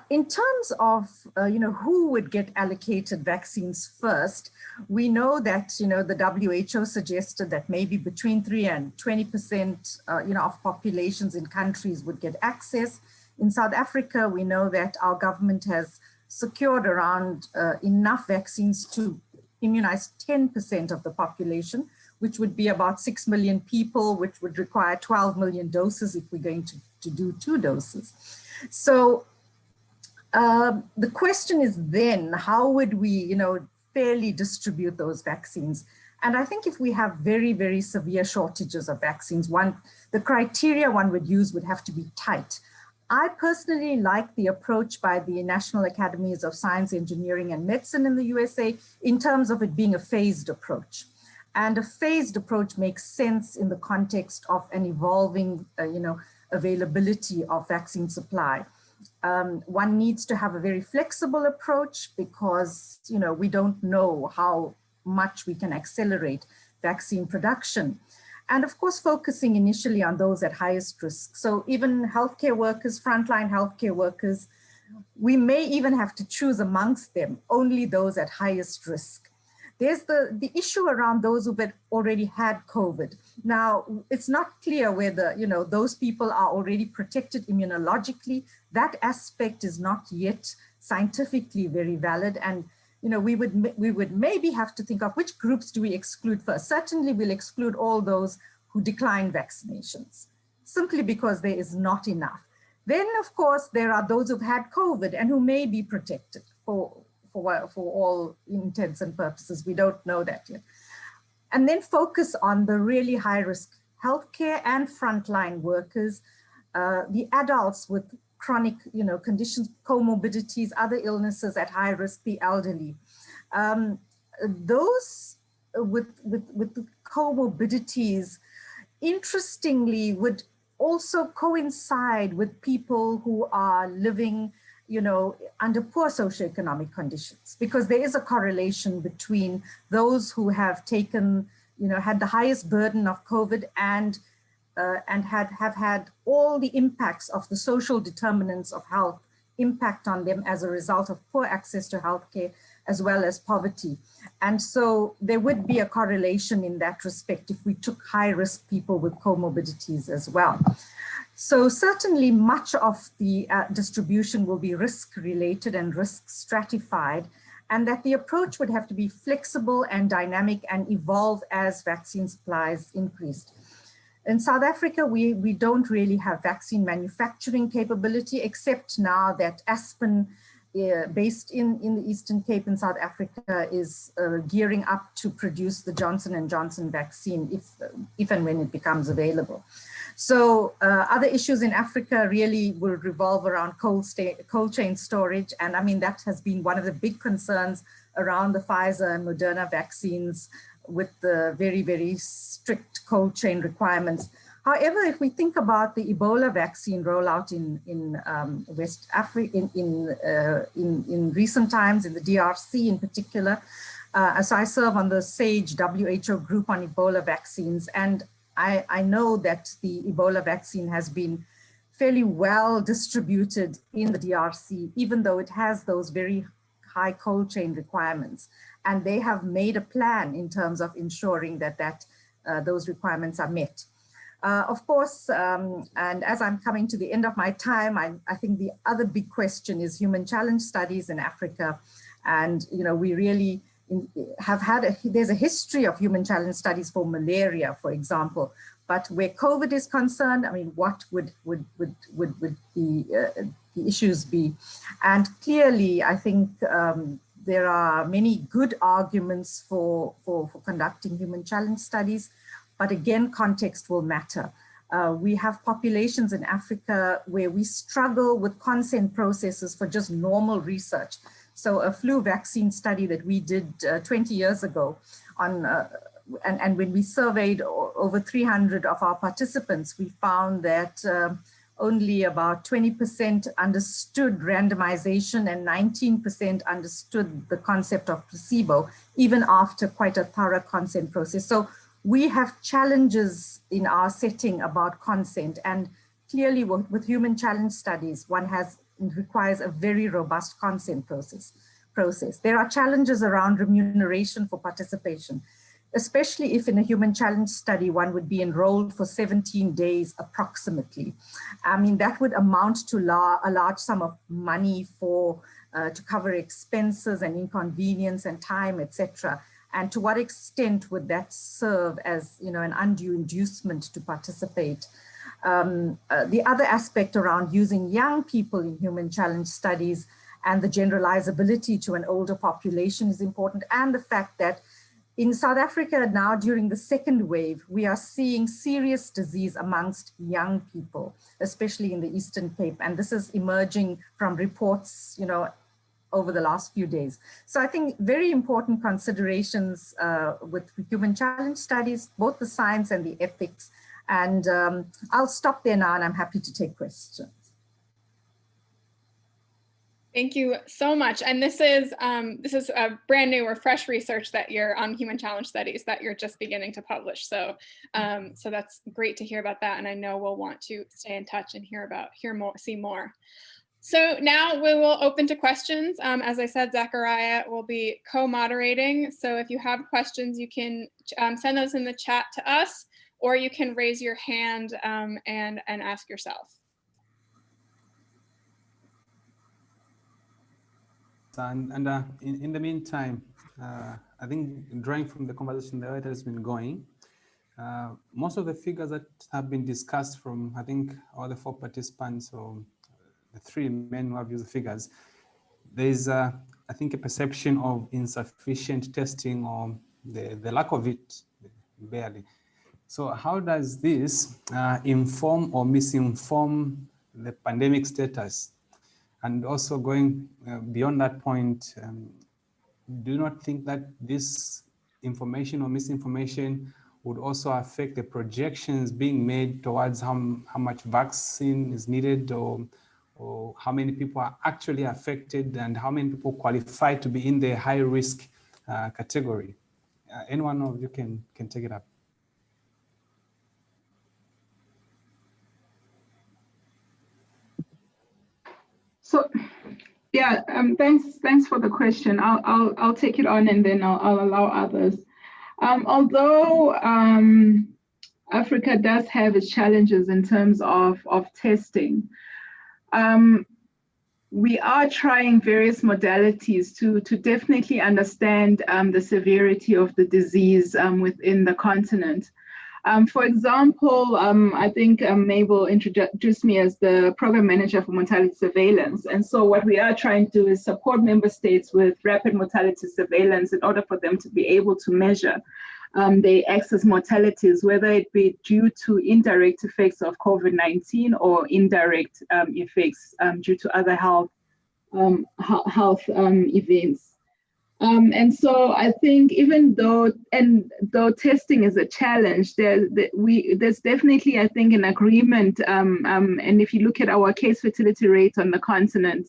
in terms of you know, who would get allocated vaccines first, we know that, you know, the WHO suggested that maybe between 3 and 20% you know, of populations in countries would get access. In South Africa, we know that our government has secured around enough vaccines to immunize 10% of the population, which would be about 6 million people, which would require 12 million doses if we're going to do 2 doses. So the question is then, how would we, you know, fairly distribute those vaccines? And I think if we have very, very severe shortages of vaccines, the criteria one would use would have to be tight. I personally like the approach by the National Academies of Science, Engineering, and Medicine in the USA in terms of it being a phased approach. And a phased approach makes sense in the context of an evolving, you know, availability of vaccine supply. One needs to have a very flexible approach because, you know, we don't know how much we can accelerate vaccine production. And of course, focusing initially on those at highest risk. So even healthcare workers, frontline healthcare workers, we may even have to choose amongst them only those at highest risk. There's the issue around those who've already had COVID. Now, it's not clear whether, you know, those people are already protected immunologically. That aspect is not yet scientifically very valid. And, you know, we would maybe have to think of which groups do we exclude first. Certainly, we'll exclude all those who decline vaccinations, simply because there is not enough. Then, of course, there are those who've had COVID and who may be protected for all intents and purposes. We don't know that yet. And then focus on the really high risk healthcare and frontline workers, the adults with chronic, you know, conditions, comorbidities, other illnesses at high risk, the elderly. Those with the comorbidities, interestingly, would also coincide with people who are living, you know, under poor socioeconomic conditions, because there is a correlation between those who have taken, you know, had the highest burden of COVID and have had all the impacts of the social determinants of health impact on them as a result of poor access to healthcare, as well as poverty. And so there would be a correlation in that respect if we took high-risk people with comorbidities as well. So certainly much of the distribution will be risk-related and risk-stratified, and that the approach would have to be flexible and dynamic and evolve as vaccine supplies increased. In South Africa, we don't really have vaccine manufacturing capability, except now that Aspen, based in the Eastern Cape in South Africa, is gearing up to produce the Johnson & Johnson vaccine if and when it becomes available. So other issues in Africa really will revolve around cold chain storage. And I mean, that has been one of the big concerns around the Pfizer and Moderna vaccines, with the very, very strict cold chain requirements. However, if we think about the Ebola vaccine rollout in West Africa, in recent times, in the DRC in particular, so I serve on the SAGE WHO group on Ebola vaccines, and I know that the Ebola vaccine has been fairly well distributed in the DRC, even though it has those very high cold chain requirements. And they have made a plan in terms of ensuring that those requirements are met. Of course, and as I'm coming to the end of my time, I think the other big question is human challenge studies in Africa. And, you know, we really there's a history of human challenge studies for malaria, for example. But where COVID is concerned, I mean, what would the issues be? And clearly, I think there are many good arguments for conducting human challenge studies. But again, context will matter. We have populations in Africa where we struggle with consent processes for just normal research. So a flu vaccine study that we did 20 years ago on, and when we surveyed over 300 of our participants, we found that only about 20% understood randomization and 19% understood the concept of placebo, even after quite a thorough consent process. So we have challenges in our setting about consent, and clearly with human challenge studies, requires a very robust consent process. There are challenges around remuneration for participation, especially if in a human challenge study, one would be enrolled for 17 days approximately. I mean, that would amount to a large sum of money to cover expenses and inconvenience and time, etc. And to what extent would that serve as, you know, an undue inducement to participate? The other aspect around using young people in human challenge studies and the generalizability to an older population is important. And the fact that in South Africa now, during the second wave, we are seeing serious disease amongst young people, especially in the Eastern Cape. And this is emerging from reports, you know, over the last few days. So I think very important considerations with human challenge studies, both the science and the ethics. And I'll stop there now, and I'm happy to take questions. Thank you so much. And this is a brand new or fresh research that you're on human challenge studies that you're just beginning to publish. So so that's great to hear about that. And I know we'll want to stay in touch and see more. So now we will open to questions. As I said, Zachariah will be co-moderating. So if you have questions, you can send those in the chat to us, or you can raise your hand and ask yourself. And in the meantime, I think drawing from the conversation the way it has been going, most of the figures that have been discussed from, I think, all the 4 participants, or the 3 men who have used the figures, there is, I think, a perception of insufficient testing or the lack of it, barely. So how does this inform or misinform the pandemic status? And also going beyond that point, do you not think that this information or misinformation would also affect the projections being made towards how much vaccine is needed, or how many people are actually affected, and how many people qualify to be in the high risk category? Any one of you can take it up. So, yeah, thanks for the question. I'll take it on, and then I'll allow others. Although Africa does have its challenges in terms of testing, we are trying various modalities to definitely understand the severity of the disease within the continent. For example, I think Mabel introduced me as the program manager for mortality surveillance. And so what we are trying to do is support member states with rapid mortality surveillance in order for them to be able to measure their excess mortalities, whether it be due to indirect effects of COVID-19 or indirect effects due to other health events. And so I think even though testing is a challenge, there's definitely, I think, an agreement. And if you look at our case fatality rate on the continent,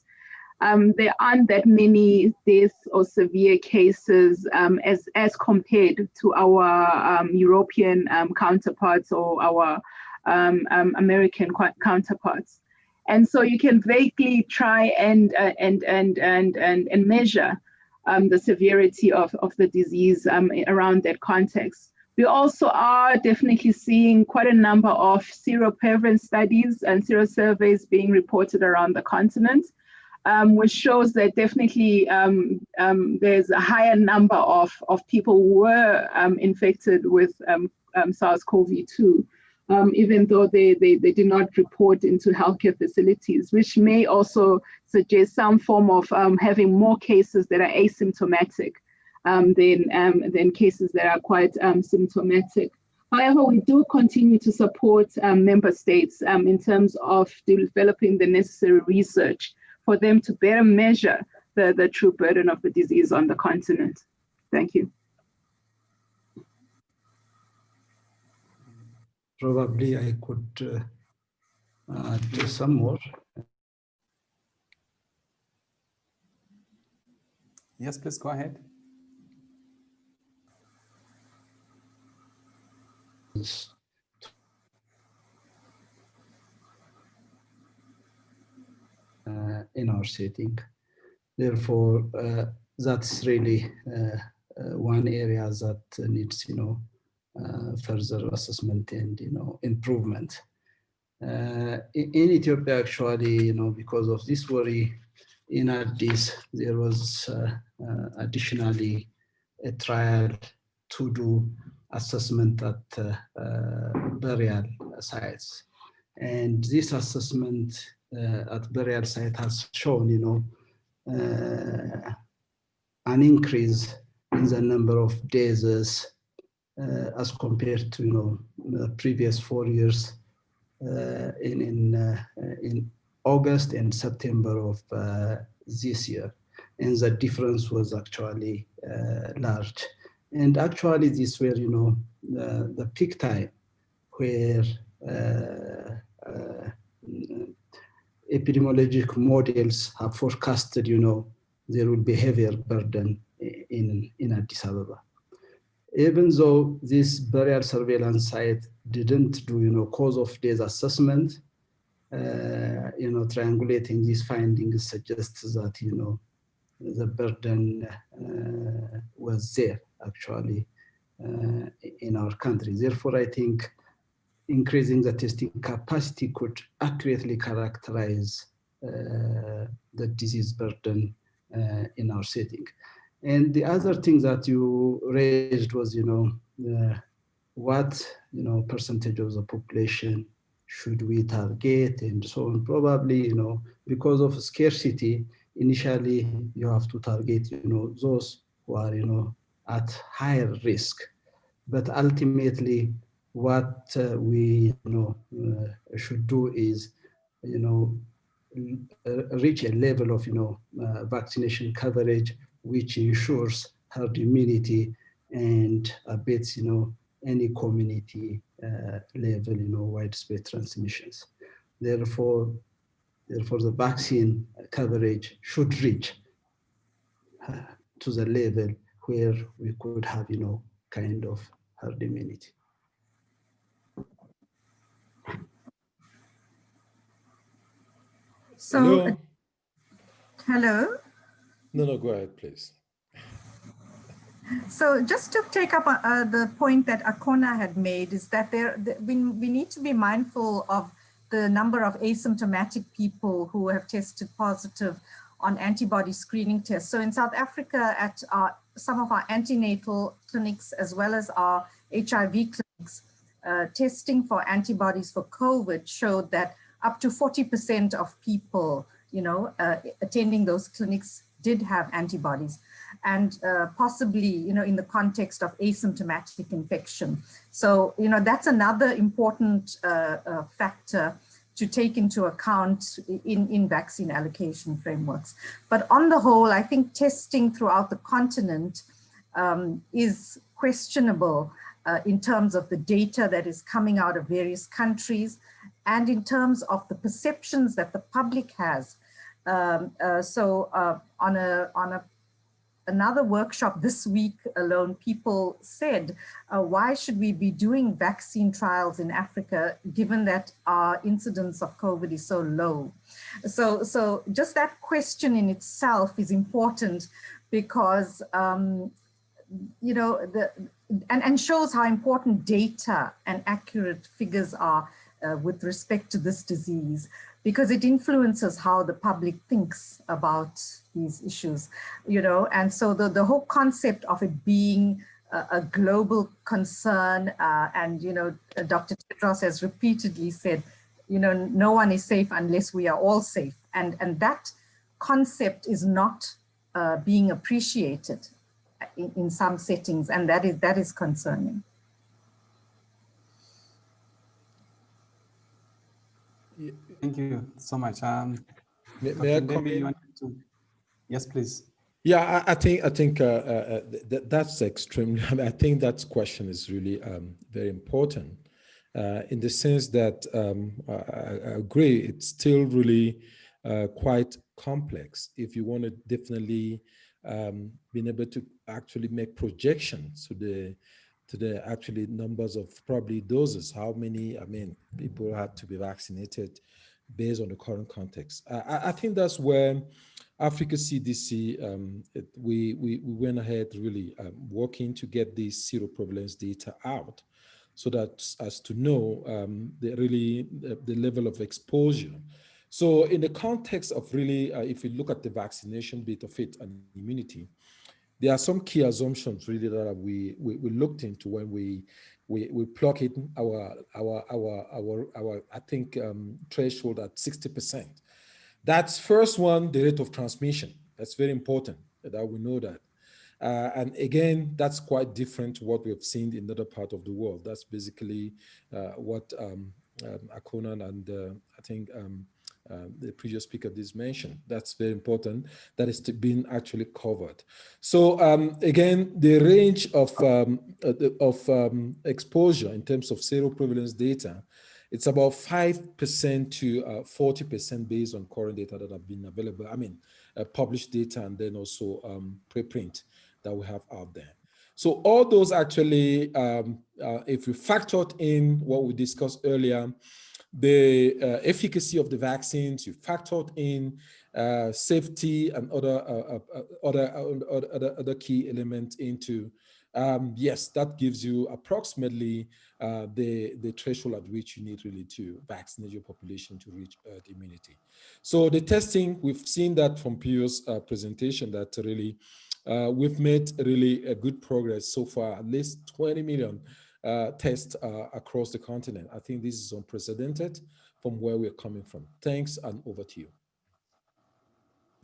there aren't that many deaths or severe cases as compared to our European counterparts or our American counterparts. And so you can vaguely try and measure the severity of the disease around that context. We also are definitely seeing quite a number of seroprevalence studies and serosurveys being reported around the continent, which shows that definitely there's a higher number of people who were infected with SARS-CoV-2, even though they did not report into healthcare facilities, which may also suggest some form of having more cases that are asymptomatic than cases that are quite symptomatic. However, we do continue to support member states in terms of developing the necessary research for them to better measure the true burden of the disease on the continent. Thank you. Probably I could do some more. Yes, please go ahead. In our setting. Therefore, that's really one area that needs, further assessment and, improvement. In Ethiopia, actually, because of this worry, in Addis, there was additionally a trial to do assessment at burial sites. And this assessment at burial site has shown, an increase in the number of deaths as compared to, the previous 4 years in August and September of this year. And the difference was actually large. And actually these were, the peak time where epidemiologic models have forecasted, there will be heavier burden in Addis Ababa. Even though this burial surveillance site didn't do, cause of death assessment, triangulating these findings suggests that, the burden was there actually in our country. Therefore, I think increasing the testing capacity could accurately characterize the disease burden in our setting. And the other thing that you raised was, what, percentage of the population should we target and so on. Probably, because of scarcity, initially you have to target, those who are, at higher risk. But ultimately, what we should do is, reach a level of, vaccination coverage, which ensures herd immunity and abates, any community level, widespread transmissions. Therefore, the vaccine coverage should reach to the level where we could have, kind of herd immunity. So, hello? No, go ahead, please. So just to take up the point that Akona had made is that we need to be mindful of the number of asymptomatic people who have tested positive on antibody screening tests. So in South Africa, at some of our antenatal clinics, as well as our HIV clinics, testing for antibodies for COVID showed that up to 40% of people, attending those clinics did have antibodies, and possibly, in the context of asymptomatic infection. So, that's another important factor to take into account in vaccine allocation frameworks. But on the whole, I think testing throughout the continent is questionable in terms of the data that is coming out of various countries and in terms of the perceptions that the public has. On another workshop this week alone, people said, why should we be doing vaccine trials in Africa given that our incidence of COVID is so low? So just that question in itself is important because, you know, and shows how important data and accurate figures are with respect to this disease, because it influences how the public thinks about these issues, you know. And so the whole concept of it being a global concern, and, you know, Dr. Tedros has repeatedly said, you know, no one is safe unless we are all safe. And that concept is not being appreciated in some settings, and that is concerning. Thank you so much. May I come in? Yes, please. Yeah, I think that's extremely. I mean, I think that question is really very important in the sense that I agree. It's still really quite complex. If you want to definitely being able to actually make projections to the actually numbers of probably doses, how many, I mean, people have to be vaccinated based on the current context. I think that's where Africa CDC, we went ahead really working to get these zero prevalence data out so that as to know the level of exposure. So in the context of really, if you look at the vaccination bit of it and immunity, there are some key assumptions really that we looked into when we plug in our I think threshold at 60%. That's first one, the rate of transmission. That's very important that we know that. And again, that's quite different to what we have seen in other part of the world. That's basically what Akonan and I think the previous speaker did mention. That's very important. That is being actually covered. So again, the range of exposure in terms of seroprevalence data, it's about 5% to 40% based on current data that have been available. I mean, published data and then also preprint that we have out there. So all those actually, if we factored in what we discussed earlier, the efficacy of the vaccines, you factored in safety and other key elements into, yes, that gives you approximately the threshold at which you need really to vaccinate your population to reach herd immunity. So the testing, we've seen that from previous presentation that really we've made really a good progress so far, at least 20 million tests across the continent. I think this is unprecedented from where we're coming from. Thanks, and over to you.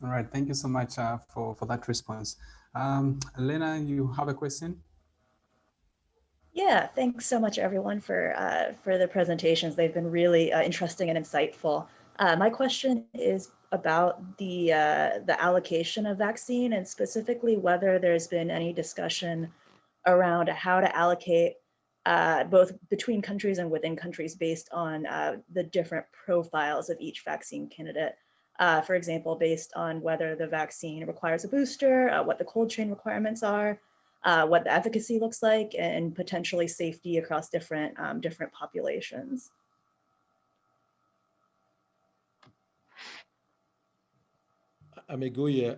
All right, thank you so much for that response. Lena, you have a question? Yeah, thanks so much, everyone, for the presentations. They've been really interesting and insightful. My question is about the allocation of vaccine, and specifically whether there's been any discussion around how to allocate both between countries and within countries based on the different profiles of each vaccine candidate. For example, based on whether the vaccine requires a booster, what the cold chain requirements are, what the efficacy looks like, and potentially safety across different populations. Amegoye,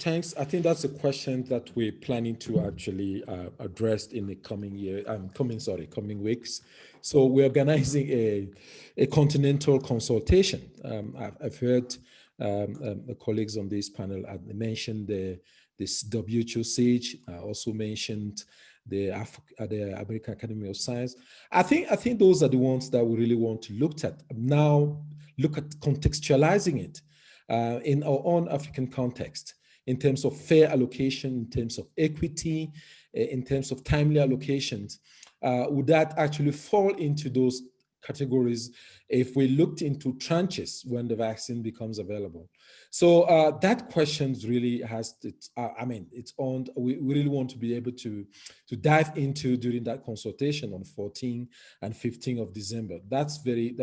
thanks. I think that's a question that we're planning to actually address in the coming weeks. So we're organizing a continental consultation. I've heard the colleagues on this panel have mentioned this WHO SAGE. I also mentioned the American Academy of Science. I think those are the ones that we really want to look at. Now, look at contextualizing it in our own African context, in terms of fair allocation, in terms of equity, in terms of timely allocations. Would that actually fall into those categories if we looked into tranches when the vaccine becomes available. So that question really has, it's on, we really want to be able to dive into during that consultation on 14 and 15 of December. That's very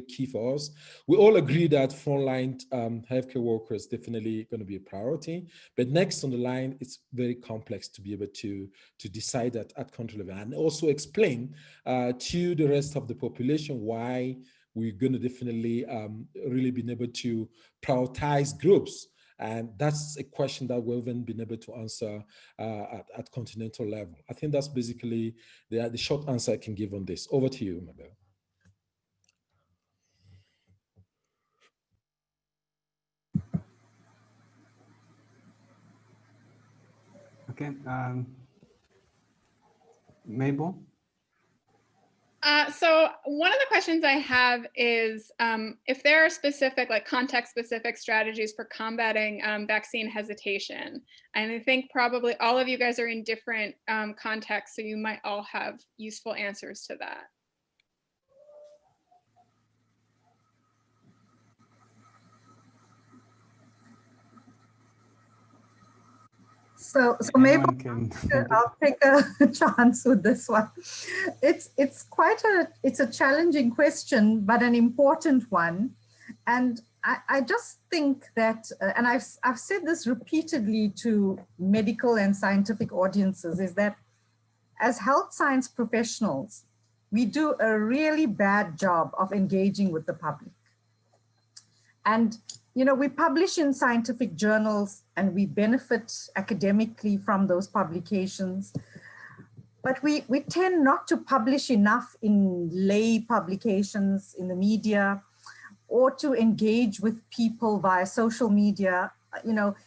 key for us. We all agree that frontline healthcare workers definitely going to be a priority, but next on the line, it's very complex to be able to decide that at country level and also explain to the rest of the population why we're going to definitely really been able to prioritize groups. And that's a question that we haven't been able to answer at continental level. I think that's basically the short answer I can give on this. Over to you, Mabel. Okay, Mabel? So one of the questions I have is if there are specific, like context-specific strategies for combating vaccine hesitation. And I think probably all of you guys are in different contexts, so you might all have useful answers to that. So maybe I'll take a chance with this one. It's a challenging question, but an important one. And I just think that, and I've said this repeatedly to medical and scientific audiences, is that as health science professionals, we do a really bad job of engaging with the public. And we publish in scientific journals and we benefit academically from those publications, but we tend not to publish enough in lay publications in the media or to engage with people via social media,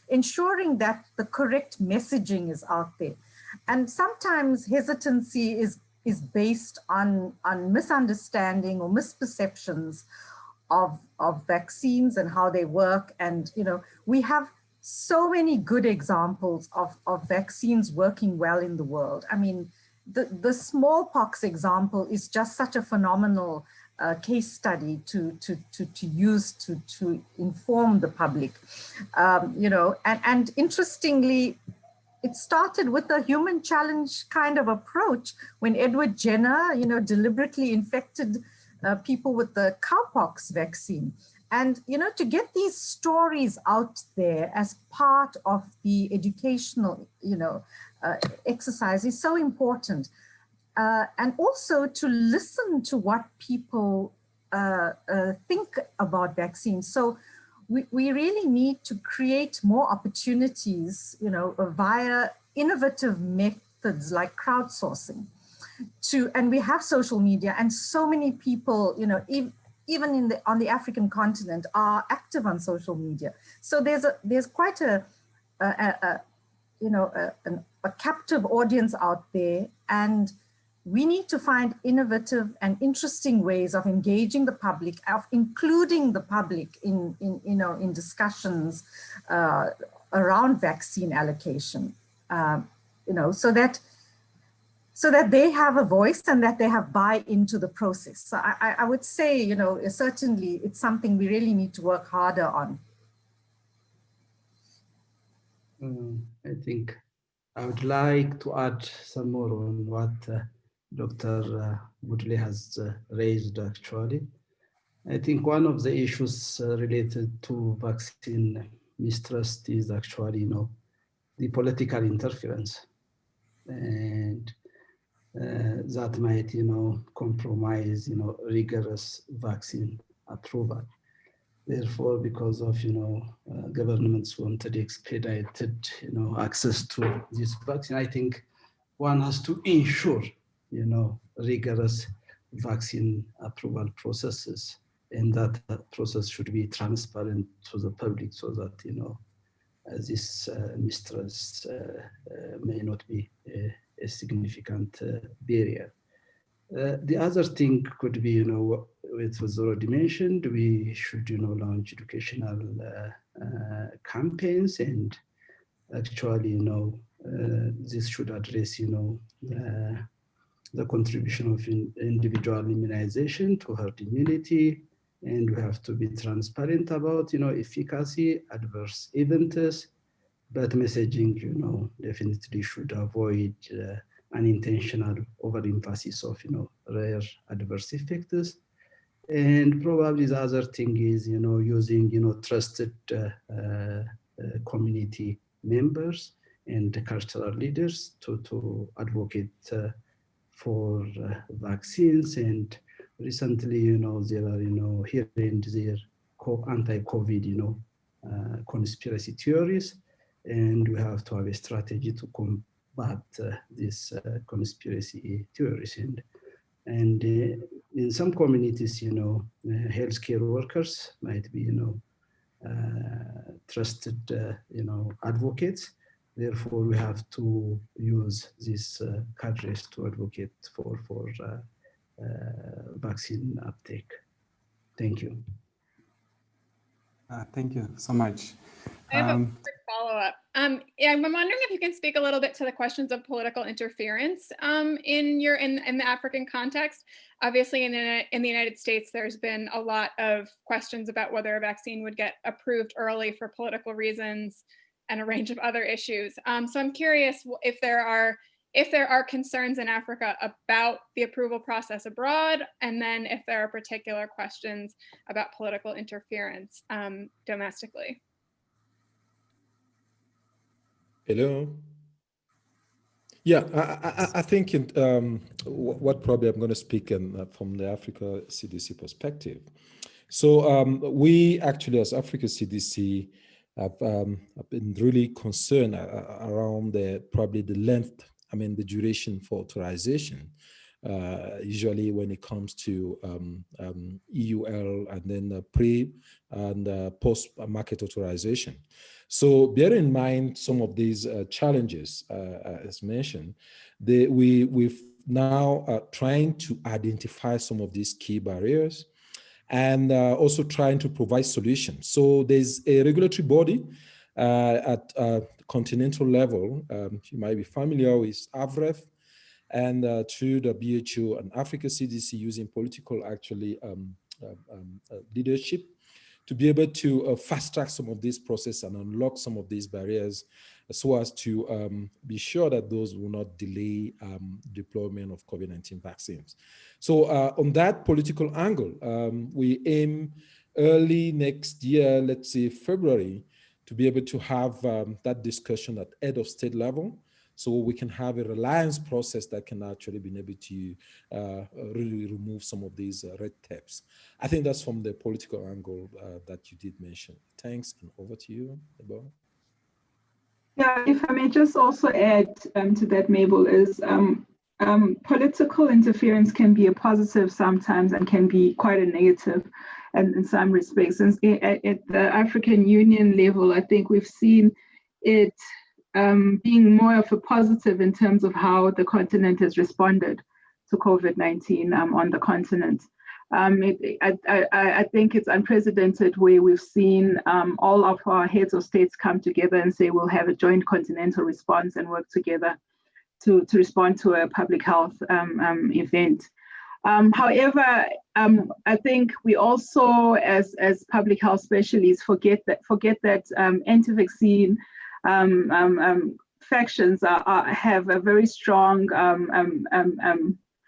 ensuring that the correct messaging is out there. And sometimes hesitancy is based on misunderstanding or misperceptions of vaccines and how they work. And, we have so many good examples of vaccines working well in the world. I mean, the smallpox example is just such a phenomenal case study to use to inform the public, and interestingly, it started with a human challenge kind of approach when Edward Jenner, deliberately infected people with the cowpox vaccine. And, to get these stories out there as part of the educational, exercise is so important. And also to listen to what people think about vaccines. So we really need to create more opportunities, via innovative methods like crowdsourcing. And we have social media, and so many people, even on the African continent, are active on social media. So there's quite a captive audience out there, and we need to find innovative and interesting ways of engaging the public, of including the public in discussions around vaccine allocation, so that they have a voice and that they have buy-in to the process. So I would say, certainly it's something we really need to work harder on. I think I would like to add some more on what Dr. Woodley has raised actually. I think one of the issues related to vaccine mistrust is actually, the political interference. And that might, compromise, rigorous vaccine approval. Therefore, because of, governments wanted expedited, access to this vaccine, I think one has to ensure, rigorous vaccine approval processes, and that process should be transparent to the public so that, this mistrust may not be a significant barrier. The other thing could be, it was already mentioned, we should, launch educational campaigns, and actually, this should address, the contribution of individual immunization to herd immunity, and we have to be transparent about, efficacy, adverse events, but messaging, definitely should avoid unintentional overemphasis of, rare adverse effects. And probably the other thing is, using, trusted community members and cultural leaders to advocate for vaccines. And recently, there are, here and there, anti-COVID, conspiracy theories, and we have to have a strategy to combat these conspiracy theories. And in some communities, healthcare workers might be, trusted, advocates. Therefore, we have to use these cadres to advocate for vaccine uptake. Thank you. Thank you so much. I have a quick follow-up. Yeah, I'm wondering if you can speak a little bit to the questions of political interference in the African context. Obviously, in the United States, there's been a lot of questions about whether a vaccine would get approved early for political reasons and a range of other issues. So I'm curious if there are concerns in Africa about the approval process abroad, and then if there are particular questions about political interference domestically. Hello. Yeah, I think what probably I'm going to speak from the Africa CDC perspective. So we actually, as Africa CDC, have been really concerned around probably the length, the duration for authorization. Usually when it comes to EUL and then pre and post-market authorization. So bear in mind some of these challenges, as mentioned. We've now trying to identify some of these key barriers and also trying to provide solutions. So there's a regulatory body at continental level. You might be familiar with AVREF, and through the WHO and Africa CDC using political leadership to be able to fast track some of this process and unlock some of these barriers so as to be sure that those will not delay deployment of COVID-19 vaccines. So on that political angle, we aim early next year, let's say February, to be able to have that discussion at head of state level, so we can have a reliance process that can actually be able to really remove some of these red tapes. I think that's from the political angle that you did mention. Thanks, and over to you, Ebo. Yeah, if I may just also add to that, Mabel, is political interference can be a positive sometimes and can be quite a negative in some respects. And at the African Union level, I think we've seen it being more of a positive in terms of how the continent has responded to COVID-19 on the continent. I think it's unprecedented where we've seen all of our heads of states come together and say we'll have a joint continental response and work together to respond to a public health event. However, I think we also, as public health specialists, forget that anti-vaccine factions have a very strong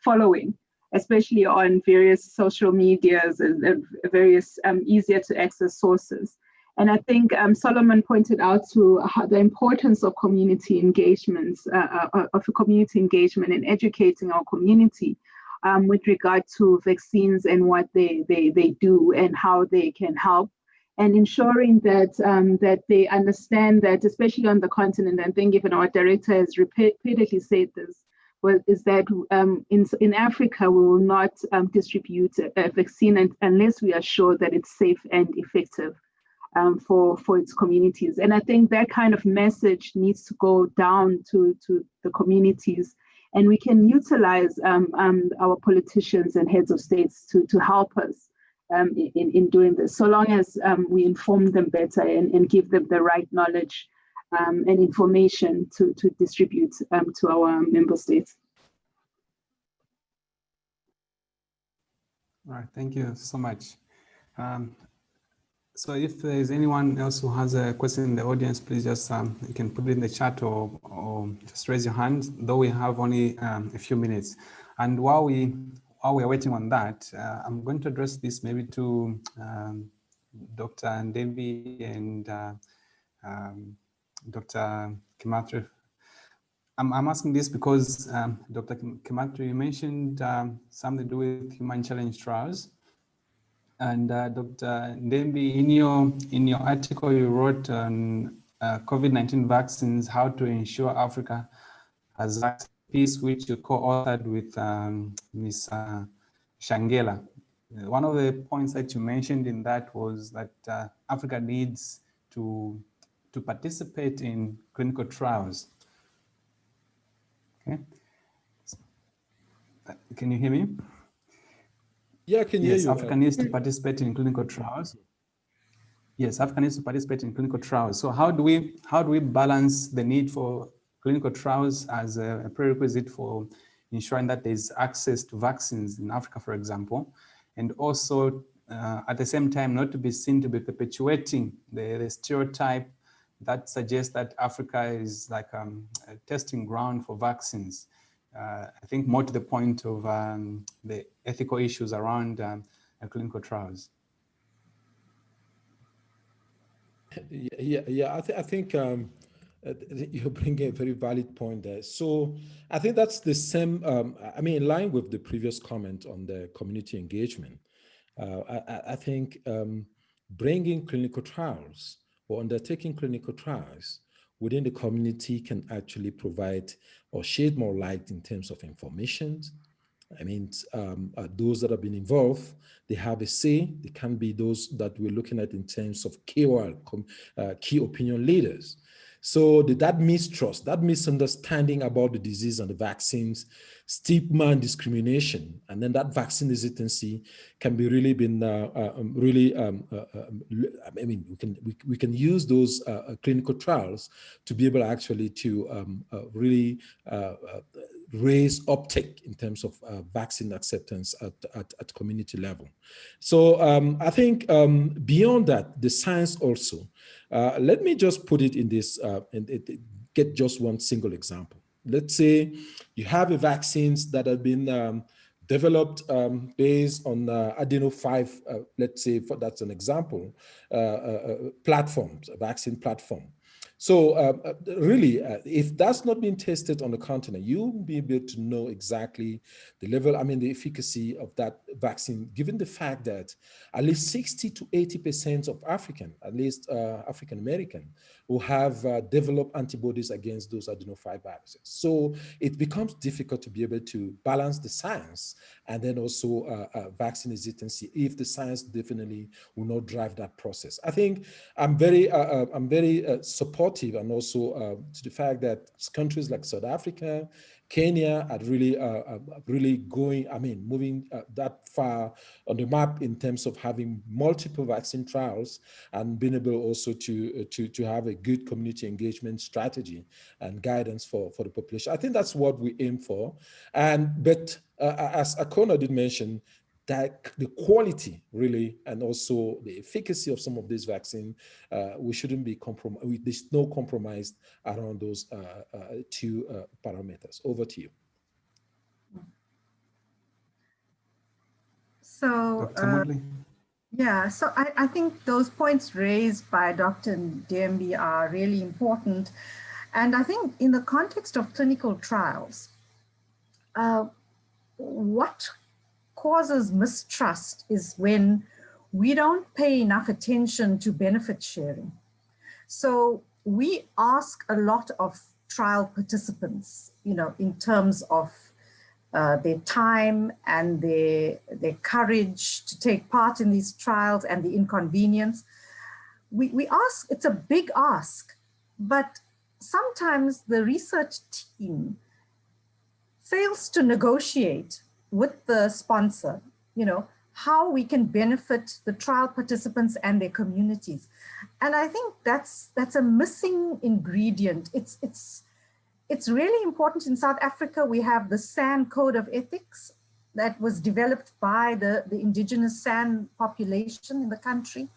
following, especially on various social medias and various easier to access sources. And I think Solomon pointed out to the importance of community engagements, in educating our community with regard to vaccines and what they do and how they can help, and ensuring that that they understand that, especially on the continent, I think even our director has repeatedly said this, is that in Africa, we will not distribute a vaccine unless we are sure that it's safe and effective for its communities. And I think that kind of message needs to go down to the communities, and we can utilize our politicians and heads of states to help us in doing this, so long as we inform them better and give them the right knowledge and information to distribute to our member states. All right, thank you so much. So if there is anyone else who has a question in the audience, please just you can put it in the chat or just raise your hand, though we have only a few minutes. And while we are waiting on that, I'm going to address this maybe to Dr. Ndembi and Dr. Kimatri. I'm asking this because Dr. Kimatri, you mentioned something to do with human challenge trials. And Dr. Ndembi, in your article you wrote on COVID-19 vaccines, how to ensure Africa has access to peace, which you co-authored with Ms. Shangela. One of the points that you mentioned in that was that Africa needs to participate in clinical trials. Okay, can you hear me? Yeah, I can hear you. Africa needs to participate in clinical trials. Yes, Africa needs to participate in clinical trials. So how do we balance the need for clinical trials as a prerequisite for ensuring that there's access to vaccines in Africa, for example, and also at the same time not to be seen to be perpetuating the stereotype that suggests that Africa is like a testing ground for vaccines. I think more to the point of the ethical issues around clinical trials. Yeah. I think you're bringing a very valid point there. So I think that's the same. I mean, in line with the previous comment on the community engagement, I think bringing clinical trials or undertaking clinical trials within the community can actually provide or shed more light in terms of information. I mean, those that have been involved, they have a say. They can be those that we're looking at in terms of KOL, key opinion leaders. So that mistrust, that misunderstanding about the disease and the vaccines, stigma and discrimination, and then that vaccine hesitancy can be really been I mean, we can use those clinical trials to be able actually to really raise uptake in terms of vaccine acceptance at community level. So I think beyond that, the science also, let me just put it in this, get just one single example. Let's say you have a vaccines that have been developed based on adeno-5, let's say that's an example, platforms, a vaccine platform. So really, if that's not been tested on the continent, you'll be able to know exactly the level, I mean, the efficacy of that vaccine, given the fact that at least 60 to 80% of at least African American, who have developed antibodies against those adeno-5 viruses. So it becomes difficult to be able to balance the science and then also vaccine hesitancy if the science definitely will not drive that process. I think I'm very supportive and also to the fact that countries like South Africa, Kenya are really going, I mean, moving that far on the map in terms of having multiple vaccine trials and being able also to have a good community engagement strategy and guidance for the population. I think that's what we aim for. But as Akona did mention, that the quality really and also the efficacy of some of these vaccines, we shouldn't be compromised. There's no compromise around those two parameters. Over to you. So, yeah, so I think those points raised by Dr. Ndembi are really important. And I think in the context of clinical trials, what causes mistrust is when we don't pay enough attention to benefit sharing. So we ask a lot of trial participants, in terms of their time and their courage to take part in these trials and the inconvenience. We ask, it's a big ask, but sometimes the research team fails to negotiate with the sponsor, how we can benefit the trial participants and their communities. And I think that's a missing ingredient. It's really important. In South Africa, we have the SAN Code of Ethics, that was developed by the indigenous San population in the country.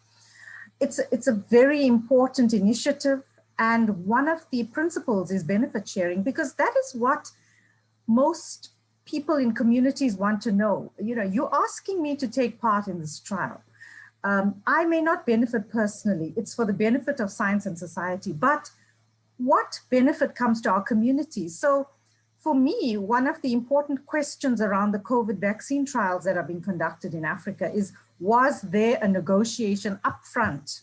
It's a very important initiative, and one of the principles is benefit sharing, because that is what most people in communities want to know. You know, you're asking me to take part in this trial. I may not benefit personally, it's for the benefit of science and society, but what benefit comes to our community? So for me, one of the important questions around the COVID vaccine trials that are being conducted in Africa is, was there a negotiation upfront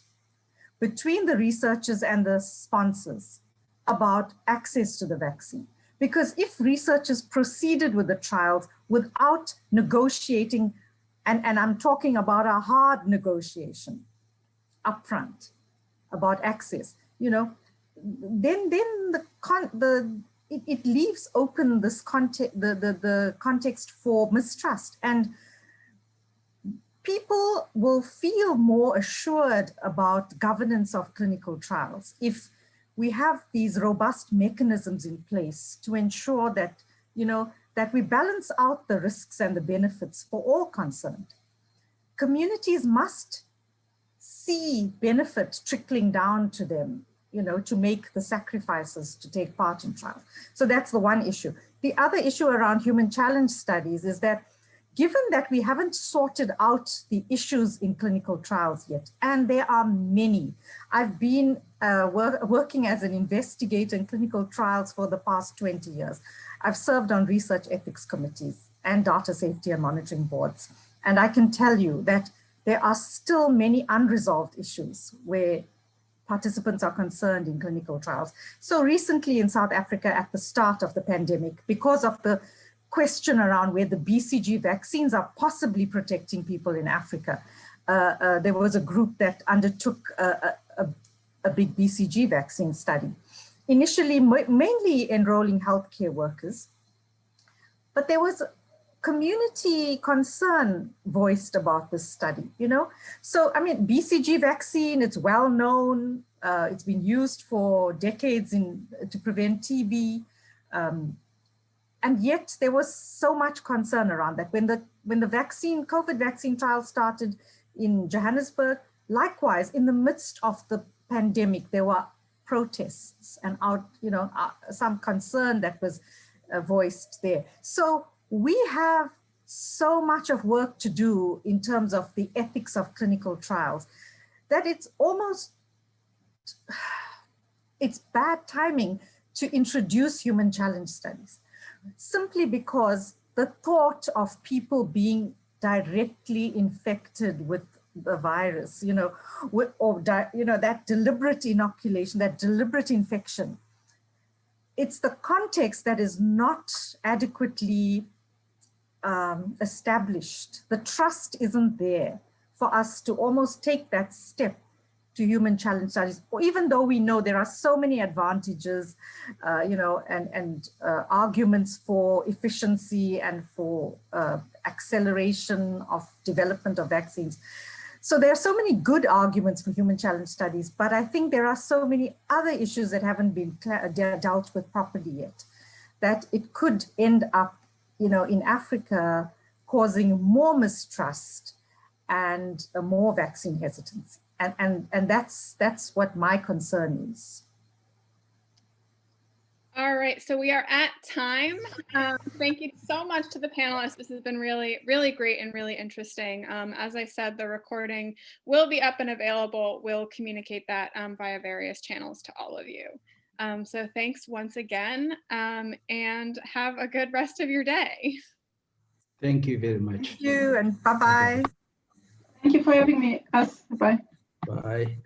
between the researchers and the sponsors about access to the vaccine? Because if researchers proceeded with the trials without negotiating, and I'm talking about a hard negotiation upfront about access, you know, then it leaves open this the context for mistrust, and people will feel more assured about governance of clinical trials if we have these robust mechanisms in place to ensure that, you know, that we balance out the risks and the benefits for all concerned. Communities must see benefit trickling down to them, you know, to make the sacrifices to take part in trials. So that's the one issue. The other issue around human challenge studies is that, given that we haven't sorted out the issues in clinical trials yet, and there are many, I've been working as an investigator in clinical trials for the past 20 years. I've served on research ethics committees and data safety and monitoring boards. And I can tell you that there are still many unresolved issues where participants are concerned in clinical trials. So recently in South Africa, at the start of the pandemic, because of the question around where the BCG vaccines are possibly protecting people in Africa, there was a group that undertook a big BCG vaccine study, initially mainly enrolling healthcare workers, but there was community concern voiced about this study, you know? So, I mean, BCG vaccine, it's well known, it's been used for decades to prevent TB, and yet there was so much concern around that. When the COVID vaccine trial started in Johannesburg, likewise, in the midst of the pandemic, there were protests and some concern that was voiced there. So we have so much of work to do in terms of the ethics of clinical trials that it's bad timing to introduce human challenge studies, simply because the thought of people being directly infected with the virus, that deliberate inoculation, that deliberate infection, it's the context that is not adequately established. The trust isn't there for us to almost take that step to human challenge studies, even though we know there are so many advantages, and arguments for efficiency and for acceleration of development of vaccines. So there are so many good arguments for human challenge studies, but I think there are so many other issues that haven't been dealt with properly yet, that it could end up, in Africa, causing more mistrust and more vaccine hesitancy. And that's what my concern is. All right, so we are at time. Thank you so much to the panelists. This has been really, really great and really interesting. As I said, the recording will be up and available. We'll communicate that via various channels to all of you. So thanks once again, and have a good rest of your day. Thank you very much. Thank you, and bye-bye. Thank you for having us. Bye. Bye.